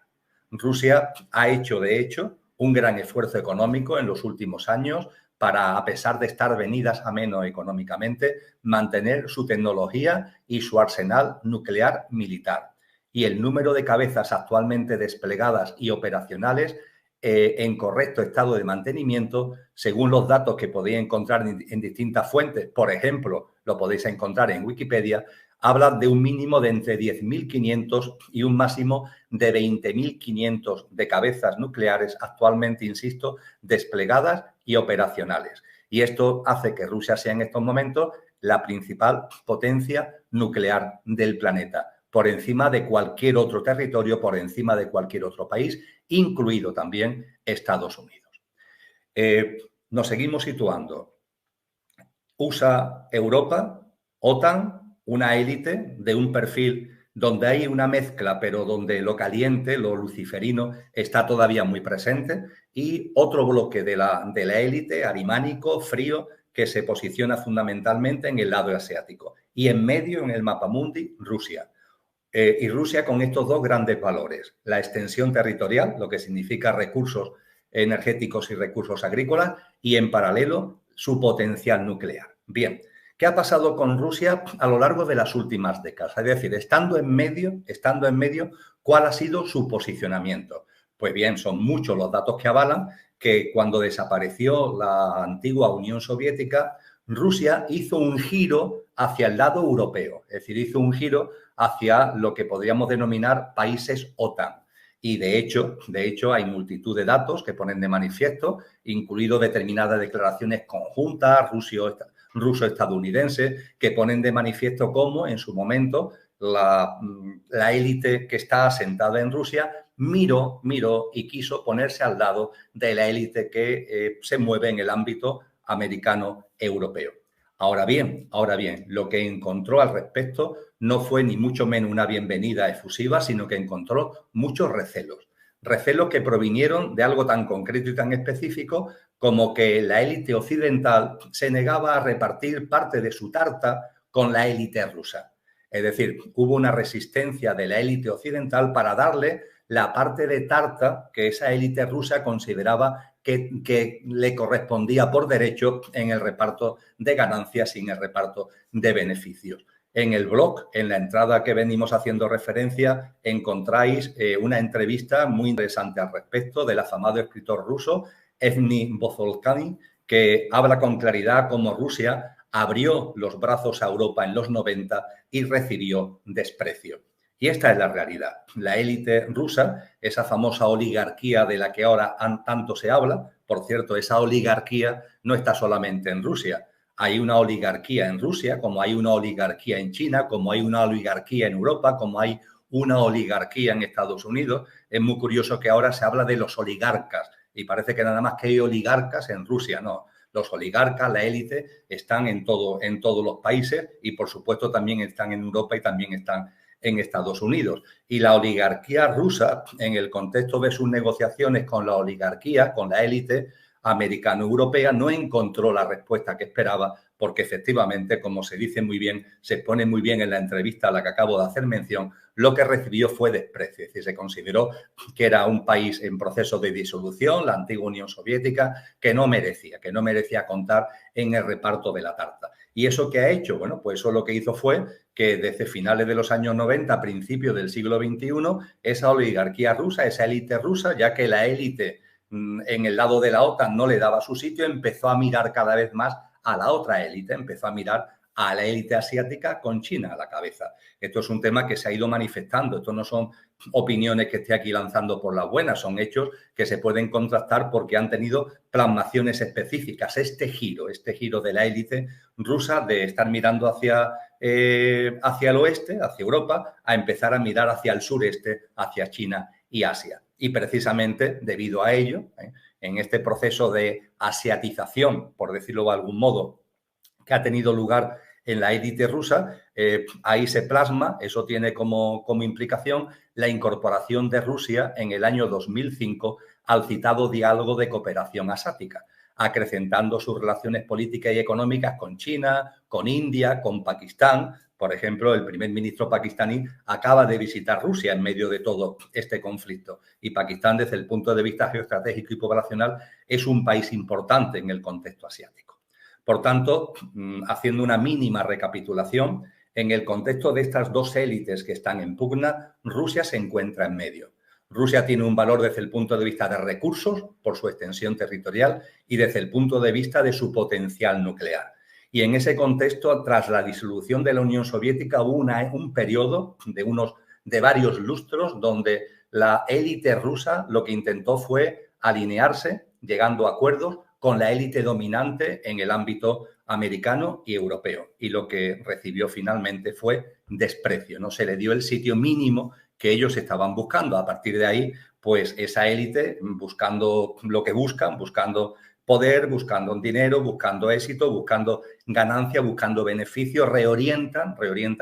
Speaker 1: Rusia ha hecho, de hecho, un gran esfuerzo económico en los últimos años para, a pesar de estar venidas a menos económicamente, mantener su tecnología y su arsenal nuclear militar. Y el número de cabezas actualmente desplegadas y operacionales en correcto estado de mantenimiento, según los datos que podéis encontrar en distintas fuentes, por ejemplo, lo podéis encontrar en Wikipedia, habla de un mínimo de entre 10.500 y un máximo de 20.500 de cabezas nucleares actualmente, insisto, desplegadas y operacionales. Y esto hace que Rusia sea en estos momentos la principal potencia nuclear del planeta, por encima de cualquier otro territorio, por encima de cualquier otro país, incluido también Estados Unidos. Nos seguimos situando. USA, Europa, OTAN, una élite de un perfil donde hay una mezcla, pero donde lo caliente, lo luciferino, está todavía muy presente, y otro bloque de la élite, arimánico, frío, que se posiciona fundamentalmente en el lado asiático. Y en medio, en el mapamundi, Rusia. Y Rusia con estos dos grandes valores, la extensión territorial, lo que significa recursos energéticos y recursos agrícolas, y en paralelo su potencial nuclear. Bien, ¿qué ha pasado con Rusia a lo largo de las últimas décadas? Es decir, estando en medio, ¿cuál ha sido su posicionamiento? Pues bien, son muchos los datos que avalan que cuando desapareció la antigua Unión Soviética, Rusia hizo un giro hacia el lado europeo, es decir, hizo un giro hacia lo que podríamos denominar países OTAN. Y de hecho hay multitud de datos que ponen de manifiesto, incluido determinadas declaraciones conjuntas ruso-estadounidenses, que ponen de manifiesto cómo en su momento la élite que está asentada en Rusia miró y quiso ponerse al lado de la élite que se mueve en el ámbito americano-europeo. Ahora bien, lo que encontró al respecto no fue ni mucho menos una bienvenida efusiva, sino que encontró muchos recelos. Recelos que provinieron de algo tan concreto y tan específico como que la élite occidental se negaba a repartir parte de su tarta con la élite rusa. Es decir, hubo una resistencia de la élite occidental para darle la parte de tarta que esa élite rusa consideraba que le correspondía por derecho en el reparto de ganancias y en el reparto de beneficios. En el blog, en la entrada que venimos haciendo referencia, encontráis una entrevista muy interesante al respecto del afamado escritor ruso Evgeny Bozolkany, que habla con claridad cómo Rusia abrió los brazos a Europa en los 90 y recibió desprecio. Y esta es la realidad. La élite rusa, esa famosa oligarquía de la que ahora tanto se habla, por cierto, esa oligarquía no está solamente en Rusia. Hay una oligarquía en Rusia, como hay una oligarquía en China, como hay una oligarquía en Europa, como hay una oligarquía en Estados Unidos. Es muy curioso que ahora se habla de los oligarcas y parece que nada más que hay oligarcas en Rusia. No, los oligarcas, la élite, están en todos los países y, por supuesto, también están en Europa y también están en Estados Unidos. Y la oligarquía rusa, en el contexto de sus negociaciones con la oligarquía, con la élite americano-europea, no encontró la respuesta que esperaba porque efectivamente, como se dice muy bien, se pone muy bien en la entrevista a la que acabo de hacer mención, lo que recibió fue desprecio. Es decir, se consideró que era un país en proceso de disolución, la antigua Unión Soviética, que no merecía contar en el reparto de la tarta. ¿Y eso qué ha hecho? Bueno, pues eso lo que hizo fue que desde finales de los años 90, principios del siglo XXI, esa oligarquía rusa, esa élite rusa, ya que la élite en el lado de la OTAN no le daba su sitio, empezó a mirar cada vez más a la otra élite, empezó a mirar a la élite asiática con China a la cabeza. Esto es un tema que se ha ido manifestando, esto no son opiniones que esté aquí lanzando por las buenas, son hechos que se pueden contrastar porque han tenido plasmaciones específicas. Este giro de la élite rusa de estar mirando hacia el oeste, hacia Europa, a empezar a mirar hacia el sureste, hacia China y Asia. Y precisamente debido a ello, en este proceso de asiatización, por decirlo de algún modo, que ha tenido lugar en la élite rusa, ahí se plasma, eso tiene como implicación la incorporación de Rusia en el año 2005 al citado diálogo de cooperación asiática, acrecentando sus relaciones políticas y económicas con China, con India, con Pakistán, Por ejemplo, el primer ministro pakistaní acaba de visitar Rusia en medio de todo este conflicto. Y Pakistán, desde el punto de vista geoestratégico y poblacional, es un país importante en el contexto asiático. Por tanto, haciendo una mínima recapitulación, en el contexto de estas dos élites que están en pugna, Rusia se encuentra en medio. Rusia tiene un valor desde el punto de vista de recursos, por su extensión territorial, y desde el punto de vista de su potencial nuclear. Y en ese contexto, tras la disolución de la Unión Soviética, hubo un periodo de varios lustros donde la élite rusa lo que intentó fue alinearse, llegando a acuerdos con la élite dominante en el ámbito americano y europeo. Y lo que recibió finalmente fue desprecio. No se le dio el sitio mínimo que ellos estaban buscando. A partir de ahí, pues esa élite, buscando lo que buscan, buscando poder, buscando dinero, buscando éxito, buscando ganancia, buscando beneficios, reorientan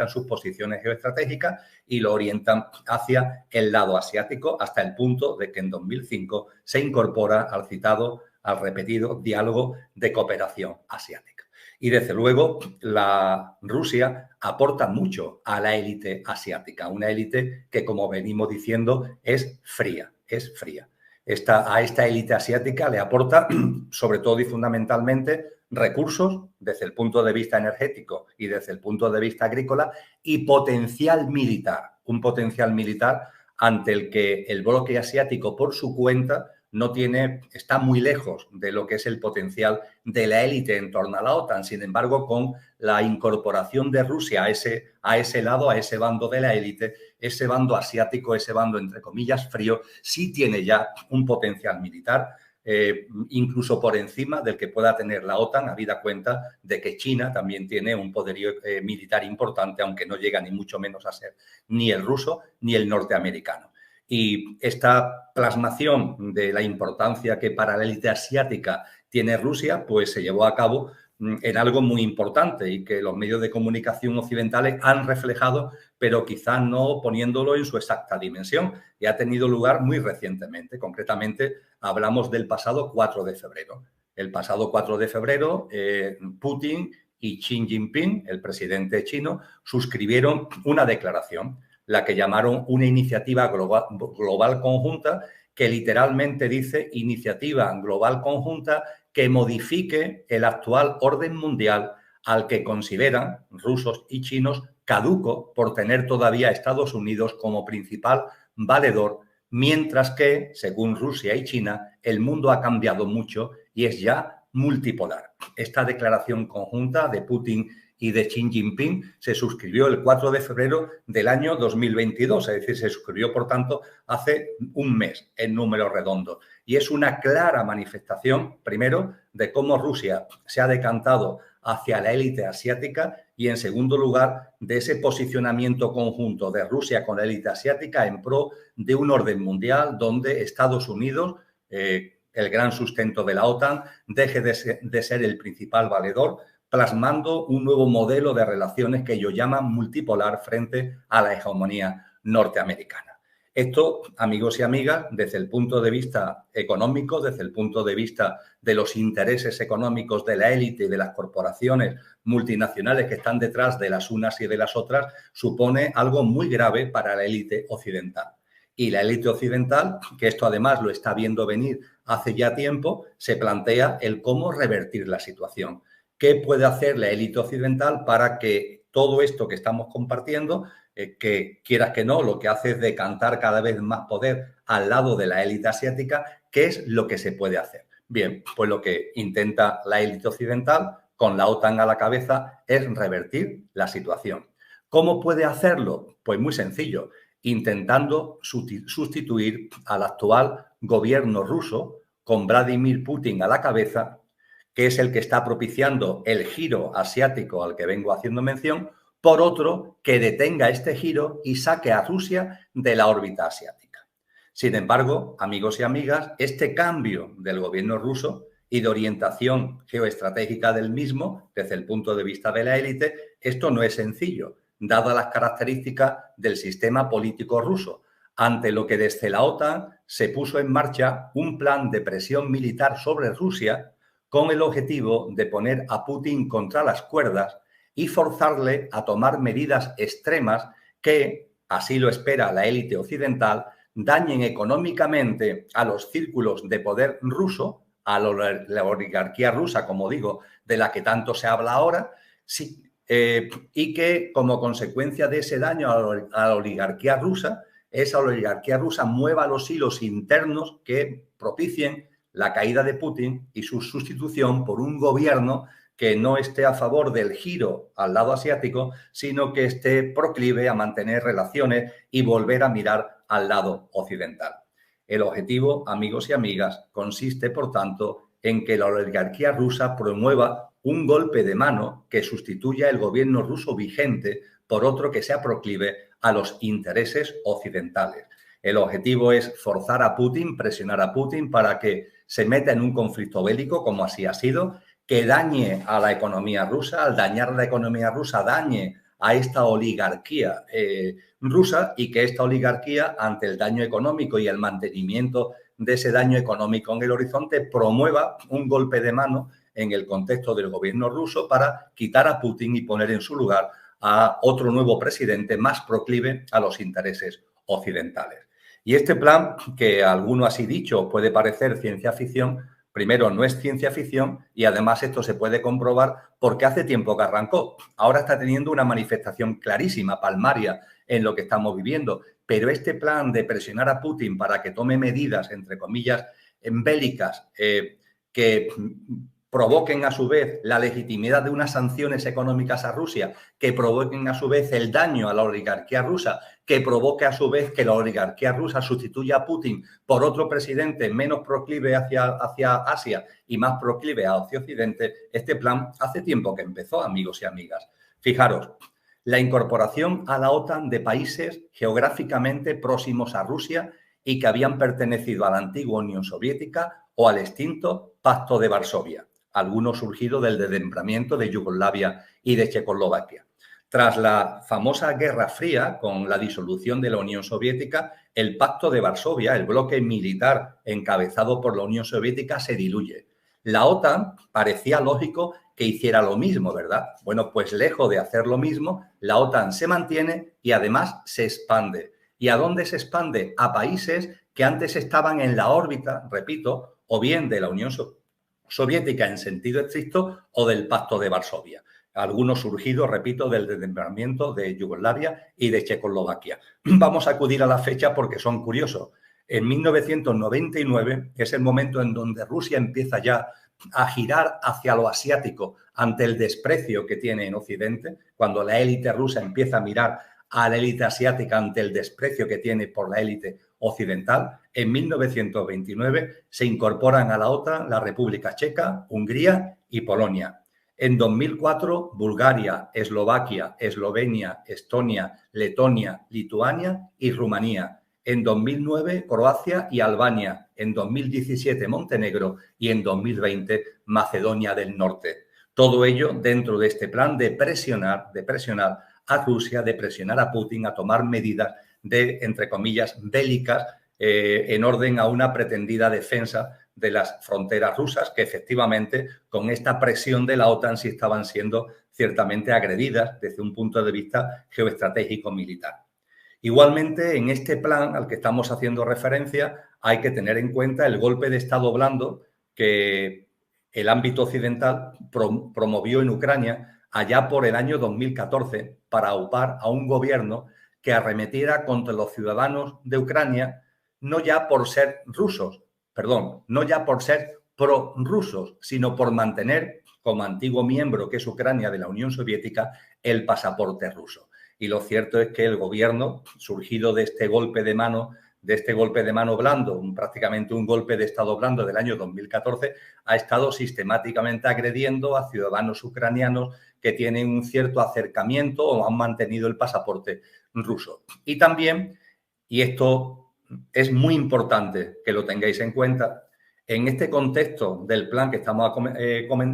Speaker 1: sus posiciones geoestratégicas y lo orientan hacia el lado asiático hasta el punto de que en 2005 se incorpora al repetido diálogo de cooperación asiática. Y desde luego la Rusia aporta mucho a la élite asiática, una élite que, como venimos diciendo, es fría, es fría. A esta élite asiática le aporta, sobre todo y fundamentalmente, recursos desde el punto de vista energético y desde el punto de vista agrícola y potencial militar, un potencial militar ante el que el bloque asiático por su cuenta está muy lejos de lo que es el potencial de la élite en torno a la OTAN. Sin embargo, con la incorporación de Rusia a ese lado, a ese bando de la élite, ese bando asiático, ese bando, entre comillas, frío, sí tiene ya un potencial militar, incluso por encima del que pueda tener la OTAN, habida cuenta de que China también tiene un poderío militar importante, aunque no llega ni mucho menos a ser ni el ruso ni el norteamericano. Y esta plasmación de la importancia que para la élite asiática tiene Rusia, pues se llevó a cabo en algo muy importante y que los medios de comunicación occidentales han reflejado, pero quizás no poniéndolo en su exacta dimensión. Y ha tenido lugar muy recientemente. Concretamente, hablamos del pasado 4 de febrero. El pasado 4 de febrero, Putin y Xi Jinping, el presidente chino, suscribieron una declaración, la que llamaron una iniciativa global conjunta, que literalmente dice iniciativa global conjunta que modifique el actual orden mundial al que consideran rusos y chinos caduco por tener todavía a Estados Unidos como principal valedor, mientras que, según Rusia y China, el mundo ha cambiado mucho y es ya multipolar. Esta declaración conjunta de Putin y de Xi Jinping se suscribió el 4 de febrero del año 2022, es decir, se suscribió, por tanto, hace un mes en números redondos. Y es una clara manifestación, primero, de cómo Rusia se ha decantado hacia la élite asiática y, en segundo lugar, de ese posicionamiento conjunto de Rusia con la élite asiática en pro de un orden mundial donde Estados Unidos, el gran sustento de la OTAN, deje de ser el principal valedor, plasmando un nuevo modelo de relaciones que ellos llaman multipolar frente a la hegemonía norteamericana. Esto, amigos y amigas, desde el punto de vista económico, desde el punto de vista de los intereses económicos de la élite y de las corporaciones multinacionales que están detrás de las unas y de las otras, supone algo muy grave para la élite occidental. Y la élite occidental, que esto además lo está viendo venir hace ya tiempo, se plantea el cómo revertir la situación. ¿Qué puede hacer la élite occidental para que todo esto que estamos compartiendo, que quieras que no, lo que hace es decantar cada vez más poder al lado de la élite asiática, qué es lo que se puede hacer? Bien, pues lo que intenta la élite occidental, con la OTAN a la cabeza, es revertir la situación. ¿Cómo puede hacerlo? Pues muy sencillo, intentando sustituir al actual gobierno ruso con Vladimir Putin a la cabeza, que es el que está propiciando el giro asiático al que vengo haciendo mención, por otro, que detenga este giro y saque a Rusia de la órbita asiática. Sin embargo, amigos y amigas, este cambio del gobierno ruso y de orientación geoestratégica del mismo, desde el punto de vista de la élite, esto no es sencillo, dadas las características del sistema político ruso, ante lo que desde la OTAN se puso en marcha un plan de presión militar sobre Rusia con el objetivo de poner a Putin contra las cuerdas y forzarle a tomar medidas extremas que, así lo espera la élite occidental, dañen económicamente a los círculos de poder ruso, a la oligarquía rusa, como digo, de la que tanto se habla ahora, sí, y que como consecuencia de ese daño a la oligarquía rusa, esa oligarquía rusa mueva los hilos internos que propicien la caída de Putin y su sustitución por un gobierno que no esté a favor del giro al lado asiático, sino que esté proclive a mantener relaciones y volver a mirar al lado occidental. El objetivo, amigos y amigas, consiste, por tanto, en que la oligarquía rusa promueva un golpe de mano que sustituya el gobierno ruso vigente por otro que sea proclive a los intereses occidentales. El objetivo es forzar a Putin, presionar a Putin para que se meta en un conflicto bélico, como así ha sido, que dañe a la economía rusa, al dañar la economía rusa, dañe a esta oligarquía rusa y que esta oligarquía, ante el daño económico y el mantenimiento de ese daño económico en el horizonte, promueva un golpe de mano en el contexto del gobierno ruso para quitar a Putin y poner en su lugar a otro nuevo presidente más proclive a los intereses occidentales. Y este plan, que a alguno así dicho puede parecer ciencia ficción, primero no es ciencia ficción y además esto se puede comprobar porque hace tiempo que arrancó. Ahora está teniendo una manifestación clarísima, palmaria, en lo que estamos viviendo. Pero este plan de presionar a Putin para que tome medidas, entre comillas, bélicas, que provoquen a su vez la legitimidad de unas sanciones económicas a Rusia, que provoquen a su vez el daño a la oligarquía rusa, que provoque a su vez que la oligarquía rusa sustituya a Putin por otro presidente menos proclive hacia Asia y más proclive hacia Occidente, este plan hace tiempo que empezó, amigos y amigas. Fijaros, la incorporación a la OTAN de países geográficamente próximos a Rusia y que habían pertenecido a la antigua Unión Soviética o al extinto Pacto de Varsovia, algunos surgidos del desmembramiento de Yugoslavia y de Checoslovaquia. Tras la famosa Guerra Fría, con la disolución de la Unión Soviética, el Pacto de Varsovia, el bloque militar encabezado por la Unión Soviética, se diluye. La OTAN parecía lógico que hiciera lo mismo, ¿verdad? Bueno, pues lejos de hacer lo mismo, la OTAN se mantiene y además se expande. ¿Y a dónde se expande? A países que antes estaban en la órbita, repito, o bien de la Unión Soviética en sentido estricto o del Pacto de Varsovia. Algunos surgidos, repito, del desmembramiento de Yugoslavia y de Checoslovaquia. Vamos a acudir a la fecha porque son curiosos. En 1999 es el momento en donde Rusia empieza ya a girar hacia lo asiático ante el desprecio que tiene en Occidente, cuando la élite rusa empieza a mirar a la élite asiática ante el desprecio que tiene por la élite occidental. En 1929 se incorporan a la OTAN la República Checa, Hungría y Polonia. En 2004, Bulgaria, Eslovaquia, Eslovenia, Estonia, Letonia, Lituania y Rumanía. En 2009, Croacia y Albania. En 2017, Montenegro y en 2020, Macedonia del Norte. Todo ello dentro de este plan de presionar a Rusia, de presionar a Putin a tomar medidas de, entre comillas, bélicas en orden a una pretendida defensa de las fronteras rusas, que efectivamente con esta presión de la OTAN sí estaban siendo ciertamente agredidas desde un punto de vista geoestratégico militar. Igualmente, en este plan al que estamos haciendo referencia, hay que tener en cuenta el golpe de Estado blando que el ámbito occidental promovió en Ucrania allá por el año 2014 para aupar a un gobierno que arremetiera contra los ciudadanos de Ucrania, no ya por ser rusos, no ya por ser prorrusos, sino por mantener, como antiguo miembro que es Ucrania de la Unión Soviética, el pasaporte ruso. Y lo cierto es que el gobierno, surgido de este golpe de mano blando, prácticamente un golpe de Estado blando del año 2014, ha estado sistemáticamente agrediendo a ciudadanos ucranianos que tienen un cierto acercamiento o han mantenido el pasaporte ruso. Y también, y esto es muy importante que lo tengáis en cuenta, en este contexto del plan que estamos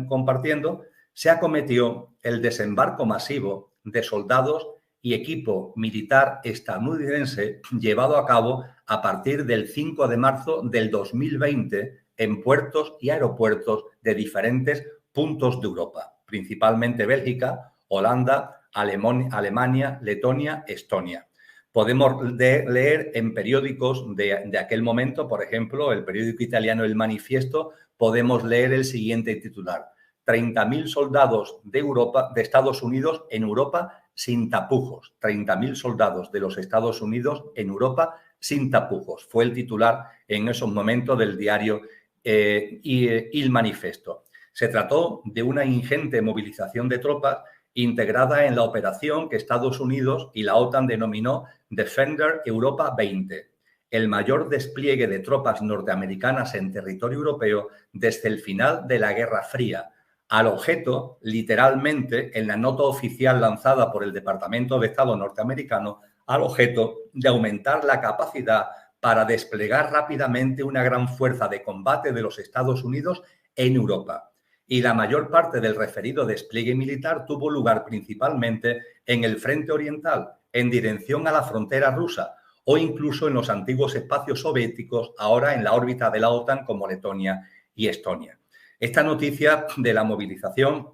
Speaker 1: compartiendo, se acometió el desembarco masivo de soldados y equipo militar estadounidense llevado a cabo a partir del 5 de marzo del 2020 en puertos y aeropuertos de diferentes puntos de Europa, principalmente Bélgica, Holanda, Alemania, Letonia, Estonia. Podemos leer en periódicos de aquel momento, por ejemplo, el periódico italiano El Manifiesto, podemos leer el siguiente titular: 30.000 soldados de Estados Unidos en Europa sin tapujos. 30.000 soldados de los Estados Unidos en Europa sin tapujos. Fue el titular en esos momentos del diario Il Manifesto. Se trató de una ingente movilización de tropas integrada en la operación que Estados Unidos y la OTAN denominó Defender Europa 20, el mayor despliegue de tropas norteamericanas en territorio europeo desde el final de la Guerra Fría, al objeto, literalmente, en la nota oficial lanzada por el Departamento de Estado norteamericano, al objeto de aumentar la capacidad para desplegar rápidamente una gran fuerza de combate de los Estados Unidos en Europa. Y la mayor parte del referido despliegue militar tuvo lugar principalmente en el frente oriental, en dirección a la frontera rusa, o incluso en los antiguos espacios soviéticos, ahora en la órbita de la OTAN, como Letonia y Estonia. Esta noticia de la movilización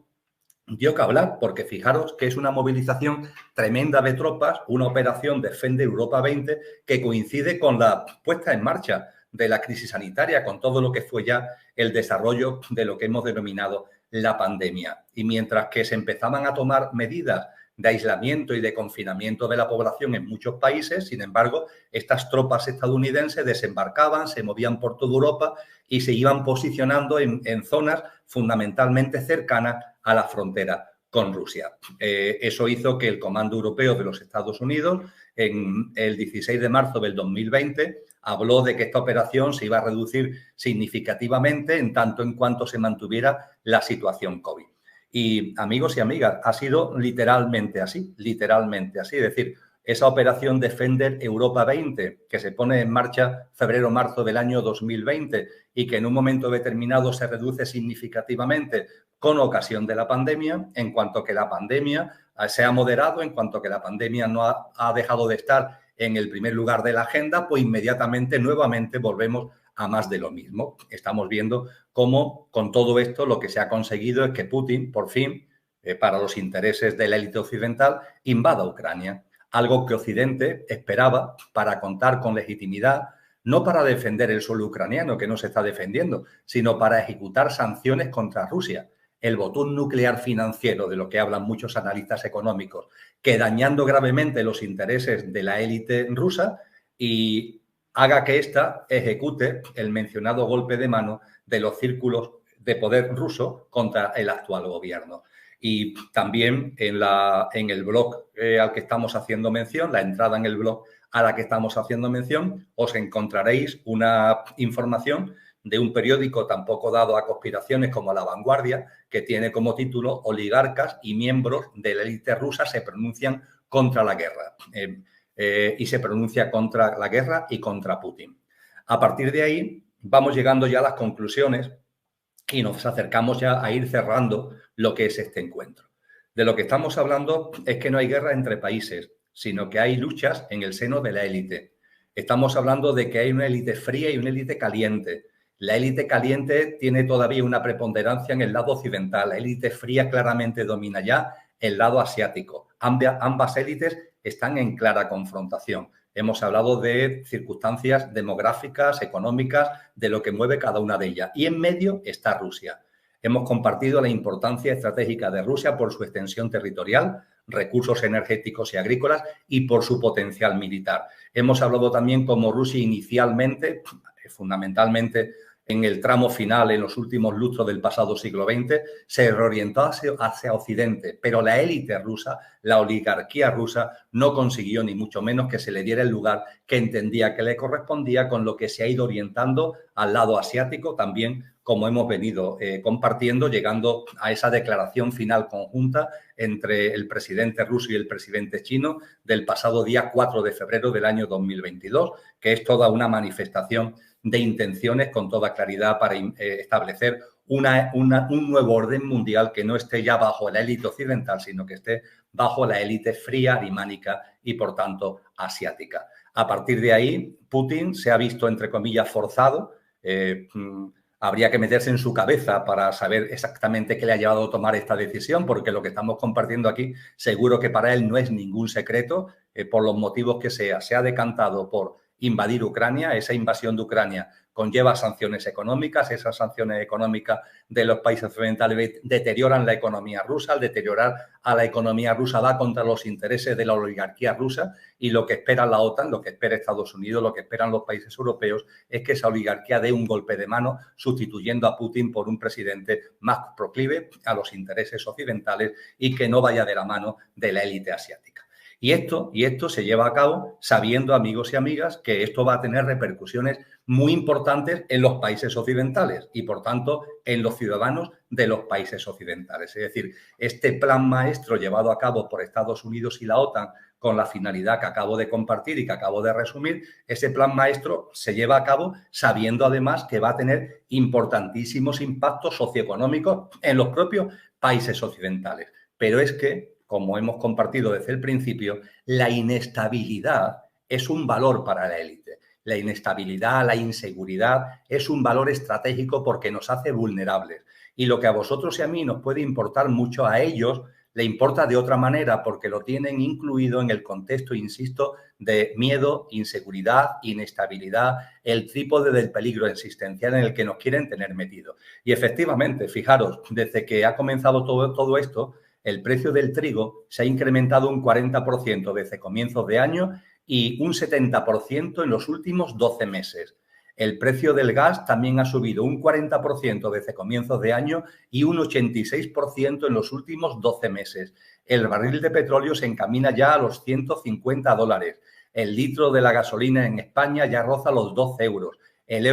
Speaker 1: dio que hablar, porque fijaros que es una movilización tremenda de tropas, una operación Defender Europa 20 que coincide con la puesta en marcha de la crisis sanitaria, con todo lo que fue ya el desarrollo de lo que hemos denominado la pandemia. Y mientras que se empezaban a tomar medidas de aislamiento y de confinamiento de la población en muchos países, sin embargo, estas tropas estadounidenses desembarcaban, se movían por toda Europa y se iban posicionando en zonas fundamentalmente cercanas a la frontera con Rusia. Eso hizo que el Comando Europeo de los Estados Unidos, en el 16 de marzo del 2020, habló de que esta operación se iba a reducir significativamente en tanto en cuanto se mantuviera la situación COVID. Y, amigos y amigas, ha sido literalmente así. Es decir, esa operación Defender Europa 20, que se pone en marcha febrero-marzo del año 2020 y que en un momento determinado se reduce significativamente con ocasión de la pandemia, en cuanto que la pandemia se ha moderado, en cuanto que la pandemia no ha dejado de estar en el primer lugar de la agenda, pues inmediatamente, nuevamente, volvemos a más de lo mismo. Estamos viendo cómo con todo esto lo que se ha conseguido es que Putin, por fin, para los intereses de la élite occidental, invada Ucrania. Algo que Occidente esperaba para contar con legitimidad, no para defender el suelo ucraniano, que no se está defendiendo, sino para ejecutar sanciones contra Rusia. El botón nuclear financiero, de lo que hablan muchos analistas económicos, que dañando gravemente los intereses de la élite rusa y haga que ésta ejecute el mencionado golpe de mano de los círculos de poder ruso contra el actual gobierno. Y también en el blog al que estamos haciendo mención, la entrada en el blog a la que estamos haciendo mención, os encontraréis una información de un periódico tan poco dado a conspiraciones como La Vanguardia, que tiene como título «Oligarcas y miembros de la élite rusa se pronuncian contra la guerra». Y se pronuncia contra la guerra y contra Putin. A partir de ahí vamos llegando ya a las conclusiones y nos acercamos ya a ir cerrando lo que es este encuentro. De lo que estamos hablando es que no hay guerra entre países, sino que hay luchas en el seno de la élite. Estamos hablando de que hay una élite fría y una élite caliente. La élite caliente tiene todavía una preponderancia en el lado occidental. La élite fría claramente domina ya el lado asiático. Ambas élites están en clara confrontación. Hemos hablado de circunstancias demográficas, económicas, de lo que mueve cada una de ellas. Y en medio está Rusia. Hemos compartido la importancia estratégica de Rusia por su extensión territorial, recursos energéticos y agrícolas y por su potencial militar. Hemos hablado también cómo Rusia inicialmente, fundamentalmente en el tramo final, en los últimos lustros del pasado siglo XX, se reorientó hacia Occidente, pero la élite rusa, la oligarquía rusa, no consiguió ni mucho menos que se le diera el lugar que entendía que le correspondía, con lo que se ha ido orientando al lado asiático también, como hemos venido compartiendo, llegando a esa declaración final conjunta entre el presidente ruso y el presidente chino del pasado día 4 de febrero del año 2022, que es toda una manifestación de intenciones con toda claridad para establecer un nuevo orden mundial que no esté ya bajo la élite occidental, sino que esté bajo la élite fría, arimánica y, por tanto, asiática. A partir de ahí, Putin se ha visto, entre comillas, forzado Habría que meterse en su cabeza para saber exactamente qué le ha llevado a tomar esta decisión, porque lo que estamos compartiendo aquí seguro que para él no es ningún secreto, por los motivos que sea. Se ha decantado por invadir Ucrania. Esa invasión de Ucrania conlleva sanciones económicas. Esas sanciones económicas de los países occidentales deterioran la economía rusa. Al deteriorar a la economía rusa va contra los intereses de la oligarquía rusa, y lo que espera la OTAN, lo que espera Estados Unidos, lo que esperan los países europeos es que esa oligarquía dé un golpe de mano sustituyendo a Putin por un presidente más proclive a los intereses occidentales y que no vaya de la mano de la élite asiática. Y esto se lleva a cabo sabiendo, amigos y amigas, que esto va a tener repercusiones muy importantes en los países occidentales y, por tanto, en los ciudadanos de los países occidentales. Es decir, este plan maestro llevado a cabo por Estados Unidos y la OTAN con la finalidad que acabo de compartir y que acabo de resumir, ese plan maestro se lleva a cabo sabiendo además que va a tener importantísimos impactos socioeconómicos en los propios países occidentales. Pero es que, como hemos compartido desde el principio, la inestabilidad es un valor para la élite. La inestabilidad, la inseguridad es un valor estratégico porque nos hace vulnerables. Y lo que a vosotros y a mí nos puede importar mucho, a ellos le importa de otra manera porque lo tienen incluido en el contexto, insisto, de miedo, inseguridad, inestabilidad, el trípode del peligro existencial en el que nos quieren tener metidos. Y efectivamente, fijaros, desde que ha comenzado todo esto, el precio del trigo se ha incrementado un 40% desde comienzos de año y un 70% en los últimos 12 meses. El precio del gas también ha subido un 40% desde comienzos de año y un 86% en los últimos 12 meses. El barril de petróleo se encamina ya a los $150. El litro de la gasolina en España ya roza los 12 euros. El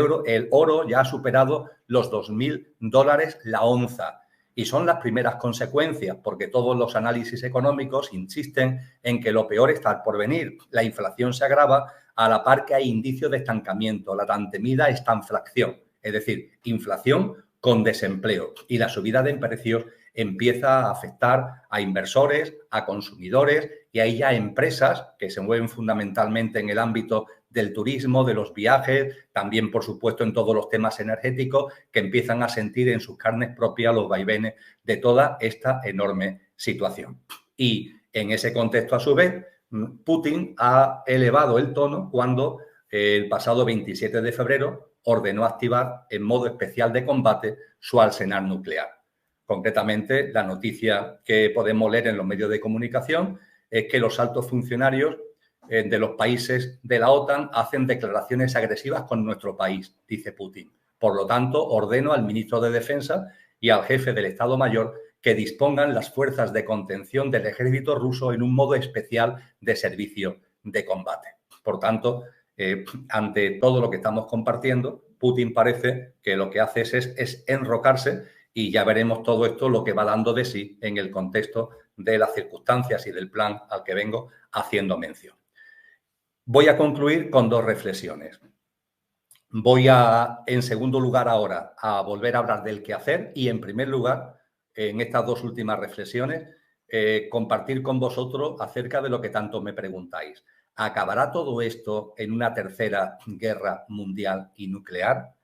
Speaker 1: oro ya ha superado los $2.000 la onza. Y son las primeras consecuencias, porque todos los análisis económicos insisten en que lo peor está por venir. La inflación se agrava a la par que hay indicios de estancamiento, la tan temida estanflación, es decir, inflación con desempleo. Y la subida de precios empieza a afectar a inversores, a consumidores y a ya empresas que se mueven fundamentalmente en el ámbito del turismo, de los viajes, también, por supuesto, en todos los temas energéticos, que empiezan a sentir en sus carnes propias los vaivenes de toda esta enorme situación. Y en ese contexto, a su vez, Putin ha elevado el tono cuando el pasado 27 de febrero ordenó activar en modo especial de combate su arsenal nuclear. Concretamente, la noticia que podemos leer en los medios de comunicación es que los altos funcionarios de los países de la OTAN hacen declaraciones agresivas con nuestro país, dice Putin. Por lo tanto, ordeno al ministro de Defensa y al jefe del Estado Mayor que dispongan las fuerzas de contención del ejército ruso en un modo especial de servicio de combate. Por tanto, ante todo lo que estamos compartiendo, Putin parece que lo que hace es enrocarse, y ya veremos todo esto lo que va dando de sí en el contexto de las circunstancias y del plan al que vengo haciendo mención. Voy a concluir con dos reflexiones. Voy en segundo lugar ahora, a volver a hablar del quehacer y, en primer lugar, en estas dos últimas reflexiones, compartir con vosotros acerca de lo que tanto me preguntáis. ¿Acabará todo esto en una tercera guerra mundial y nuclear?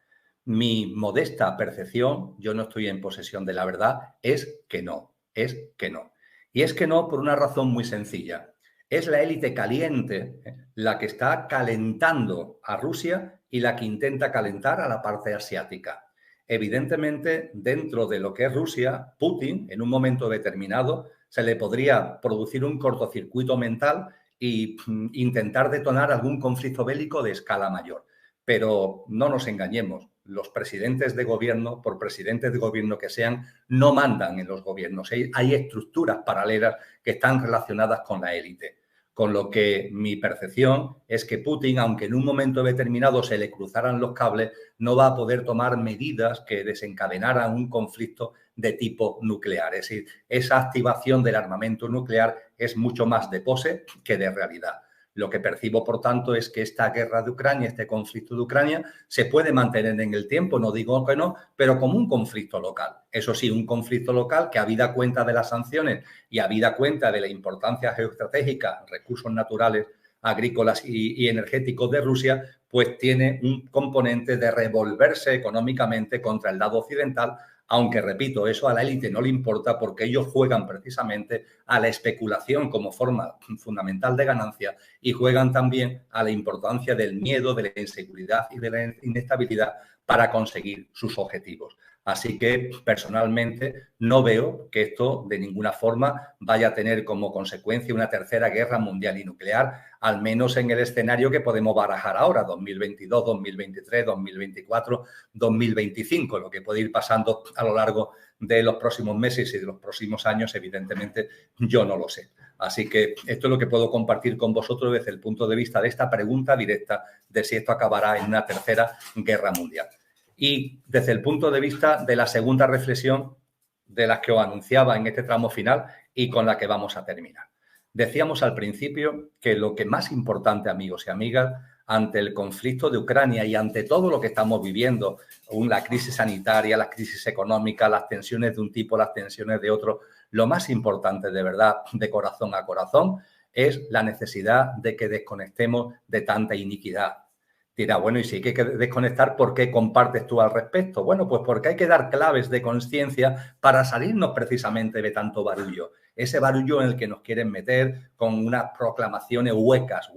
Speaker 1: Mi modesta percepción, yo no estoy en posesión de la verdad, es que no, Y es que no por una razón muy sencilla. Es la élite caliente la que está calentando a Rusia y la que intenta calentar a la parte asiática. Evidentemente, dentro de lo que es Rusia, Putin, en un momento determinado, se le podría producir un cortocircuito mental e intentar detonar algún conflicto bélico de escala mayor. Pero no nos engañemos, los presidentes de gobierno, por presidentes de gobierno que sean, no mandan en los gobiernos. Hay estructuras paralelas que están relacionadas con la élite. Con lo que mi percepción es que Putin, aunque en un momento determinado se le cruzaran los cables, no va a poder tomar medidas que desencadenaran un conflicto de tipo nuclear. Es decir, esa activación del armamento nuclear es mucho más de pose que de realidad. Lo que percibo, por tanto, es que esta guerra de Ucrania, este conflicto de Ucrania, se puede mantener en el tiempo, no digo que no, pero como un conflicto local. Eso sí, un conflicto local que, habida cuenta de las sanciones y habida cuenta de la importancia geoestratégica, recursos naturales agrícolas y energéticos de Rusia, pues tiene un componente de revolverse económicamente contra el lado occidental, aunque, repito, eso a la élite no le importa porque ellos juegan precisamente a la especulación como forma fundamental de ganancia y juegan también a la importancia del miedo, de la inseguridad y de la inestabilidad para conseguir sus objetivos. Así que, personalmente, no veo que esto de ninguna forma vaya a tener como consecuencia una tercera guerra mundial y nuclear, al menos en el escenario que podemos barajar ahora, 2022, 2023, 2024, 2025. Lo que puede ir pasando a lo largo de los próximos meses y de los próximos años, evidentemente, yo no lo sé. Así que esto es lo que puedo compartir con vosotros desde el punto de vista de esta pregunta directa de si esto acabará en una tercera guerra mundial. Y desde el punto de vista de la segunda reflexión de las que os anunciaba en este tramo final y con la que vamos a terminar. Decíamos al principio que lo que más importante, amigos y amigas, ante el conflicto de Ucrania y ante todo lo que estamos viviendo, la crisis sanitaria, la crisis económica, las tensiones de un tipo, las tensiones de otro, lo más importante de verdad, de corazón a corazón, es la necesidad de que desconectemos de tanta iniquidad. Dirá, bueno, y si hay que desconectar, ¿por qué compartes tú al respecto? Bueno, pues porque hay que dar claves de conciencia para salirnos precisamente de tanto barullo. Ese barullo en el que nos quieren meter con unas proclamaciones huecas,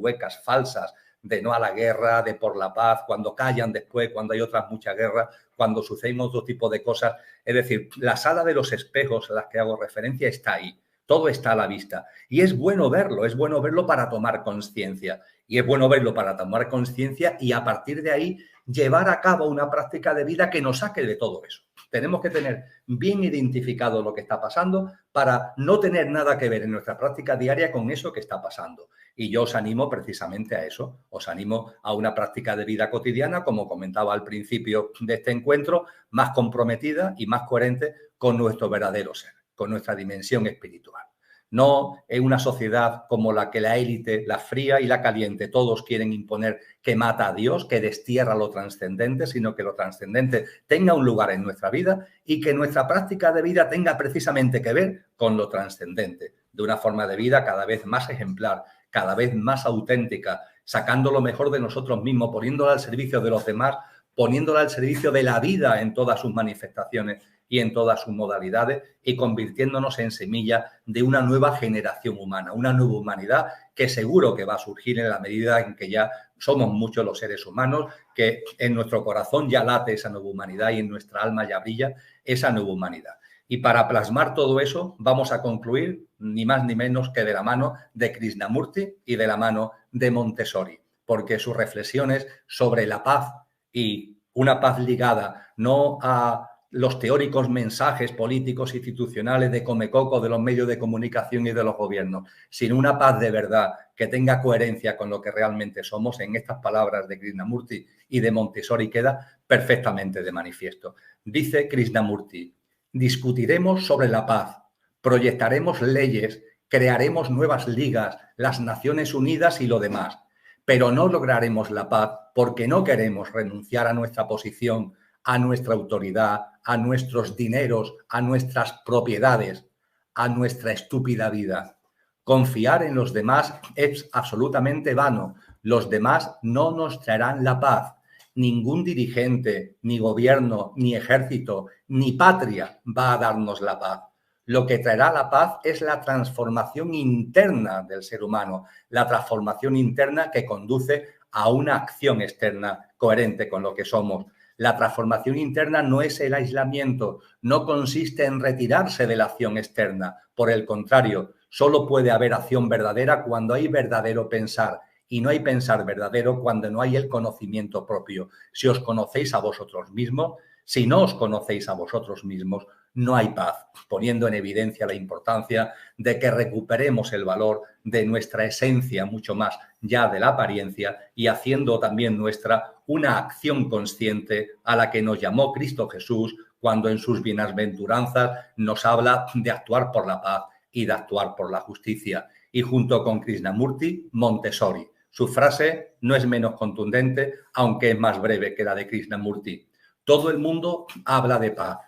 Speaker 1: falsas, de no a la guerra, de por la paz, cuando callan después, cuando hay otras muchas guerras, cuando suceden otro tipo de cosas. Es decir, la sala de los espejos a las que hago referencia está ahí. Todo está a la vista. Y es bueno verlo para tomar conciencia. Y es bueno verlo para tomar conciencia y a partir de ahí llevar a cabo una práctica de vida que nos saque de todo eso. Tenemos que tener bien identificado lo que está pasando para no tener nada que ver en nuestra práctica diaria con eso que está pasando. Y yo os animo precisamente a eso. Os animo a una práctica de vida cotidiana, como comentaba al principio de este encuentro, más comprometida y más coherente con nuestro verdadero ser, con nuestra dimensión espiritual. No en una sociedad como la que la élite, la fría y la caliente, todos quieren imponer que mata a Dios, que destierra lo trascendente, sino que lo trascendente tenga un lugar en nuestra vida y que nuestra práctica de vida tenga precisamente que ver con lo trascendente, de una forma de vida cada vez más ejemplar, cada vez más auténtica, sacando lo mejor de nosotros mismos, poniéndola al servicio de los demás, poniéndola al servicio de la vida en todas sus manifestaciones y en todas sus modalidades y convirtiéndonos en semilla de una nueva generación humana, una nueva humanidad que seguro que va a surgir en la medida en que ya somos muchos los seres humanos, que en nuestro corazón ya late esa nueva humanidad y en nuestra alma ya brilla esa nueva humanidad. Y para plasmar todo eso vamos a concluir ni más ni menos que de la mano de Krishnamurti y de la mano de Montessori, porque sus reflexiones sobre la paz y una paz ligada no a los teóricos mensajes políticos institucionales de comecoco de los medios de comunicación y de los gobiernos, sino una paz de verdad que tenga coherencia con lo que realmente somos, en estas palabras de Krishnamurti y de Montessori queda perfectamente de manifiesto. Dice Krishnamurti, discutiremos sobre la paz, proyectaremos leyes, crearemos nuevas ligas, las Naciones Unidas y lo demás, pero no lograremos la paz porque no queremos renunciar a nuestra posición, a nuestra autoridad, a nuestros dineros, a nuestras propiedades, a nuestra estúpida vida. Confiar en los demás es absolutamente vano. Los demás no nos traerán la paz. Ningún dirigente, ni gobierno, ni ejército, ni patria va a darnos la paz. Lo que traerá la paz es la transformación interna del ser humano, la transformación interna que conduce a una acción externa coherente con lo que somos. La transformación interna no es el aislamiento, no consiste en retirarse de la acción externa. Por el contrario, solo puede haber acción verdadera cuando hay verdadero pensar. Y no hay pensar verdadero cuando no hay el conocimiento propio. Si os conocéis a vosotros mismos, si no os conocéis a vosotros mismos, no hay paz, poniendo en evidencia la importancia de que recuperemos el valor de nuestra esencia, mucho más ya de la apariencia, y haciendo también nuestra una acción consciente a la que nos llamó Cristo Jesús cuando en sus bienaventuranzas nos habla de actuar por la paz y de actuar por la justicia. Y junto con Krishnamurti, Montessori. Su frase no es menos contundente, aunque es más breve que la de Krishnamurti. Todo el mundo habla de paz,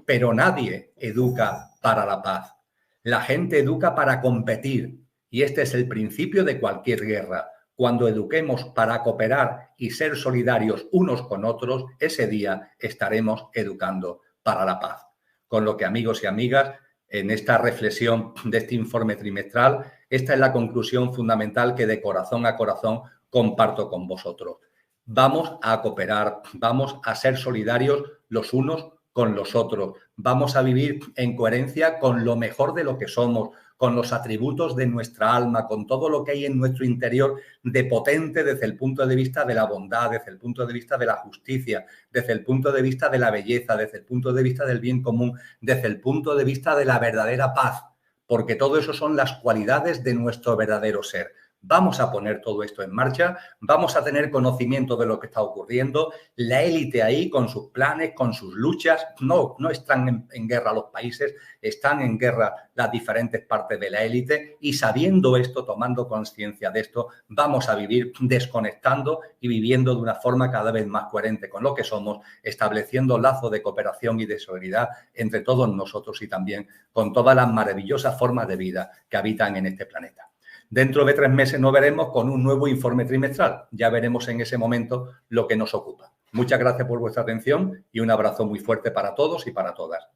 Speaker 1: pero nadie educa para la paz. La gente educa para competir Y este es el principio de cualquier guerra. Cuando eduquemos para cooperar y ser solidarios unos con otros, ese día estaremos educando para la paz. Con lo que, amigos y amigas, en esta reflexión de este informe trimestral, esta es la conclusión fundamental que de corazón a corazón comparto con vosotros. Vamos a cooperar, vamos a ser solidarios los unos con los otros, vamos a vivir en coherencia con lo mejor de lo que somos, con los atributos de nuestra alma, con todo lo que hay en nuestro interior de potente desde el punto de vista de la bondad, desde el punto de vista de la justicia, desde el punto de vista de la belleza, desde el punto de vista del bien común, desde el punto de vista de la verdadera paz, porque todo eso son las cualidades de nuestro verdadero ser. Vamos a poner todo esto en marcha, vamos a tener conocimiento de lo que está ocurriendo, la élite ahí con sus planes, con sus luchas, no están en guerra los países, están en guerra las diferentes partes de la élite y sabiendo esto, tomando conciencia de esto, vamos a vivir desconectando y viviendo de una forma cada vez más coherente con lo que somos, estableciendo lazos de cooperación y de solidaridad entre todos nosotros y también con todas las maravillosas formas de vida que habitan en este planeta. Dentro de 3 meses nos veremos con un nuevo informe trimestral. Ya veremos en ese momento lo que nos ocupa. Muchas gracias por vuestra atención y un abrazo muy fuerte para todos y para todas.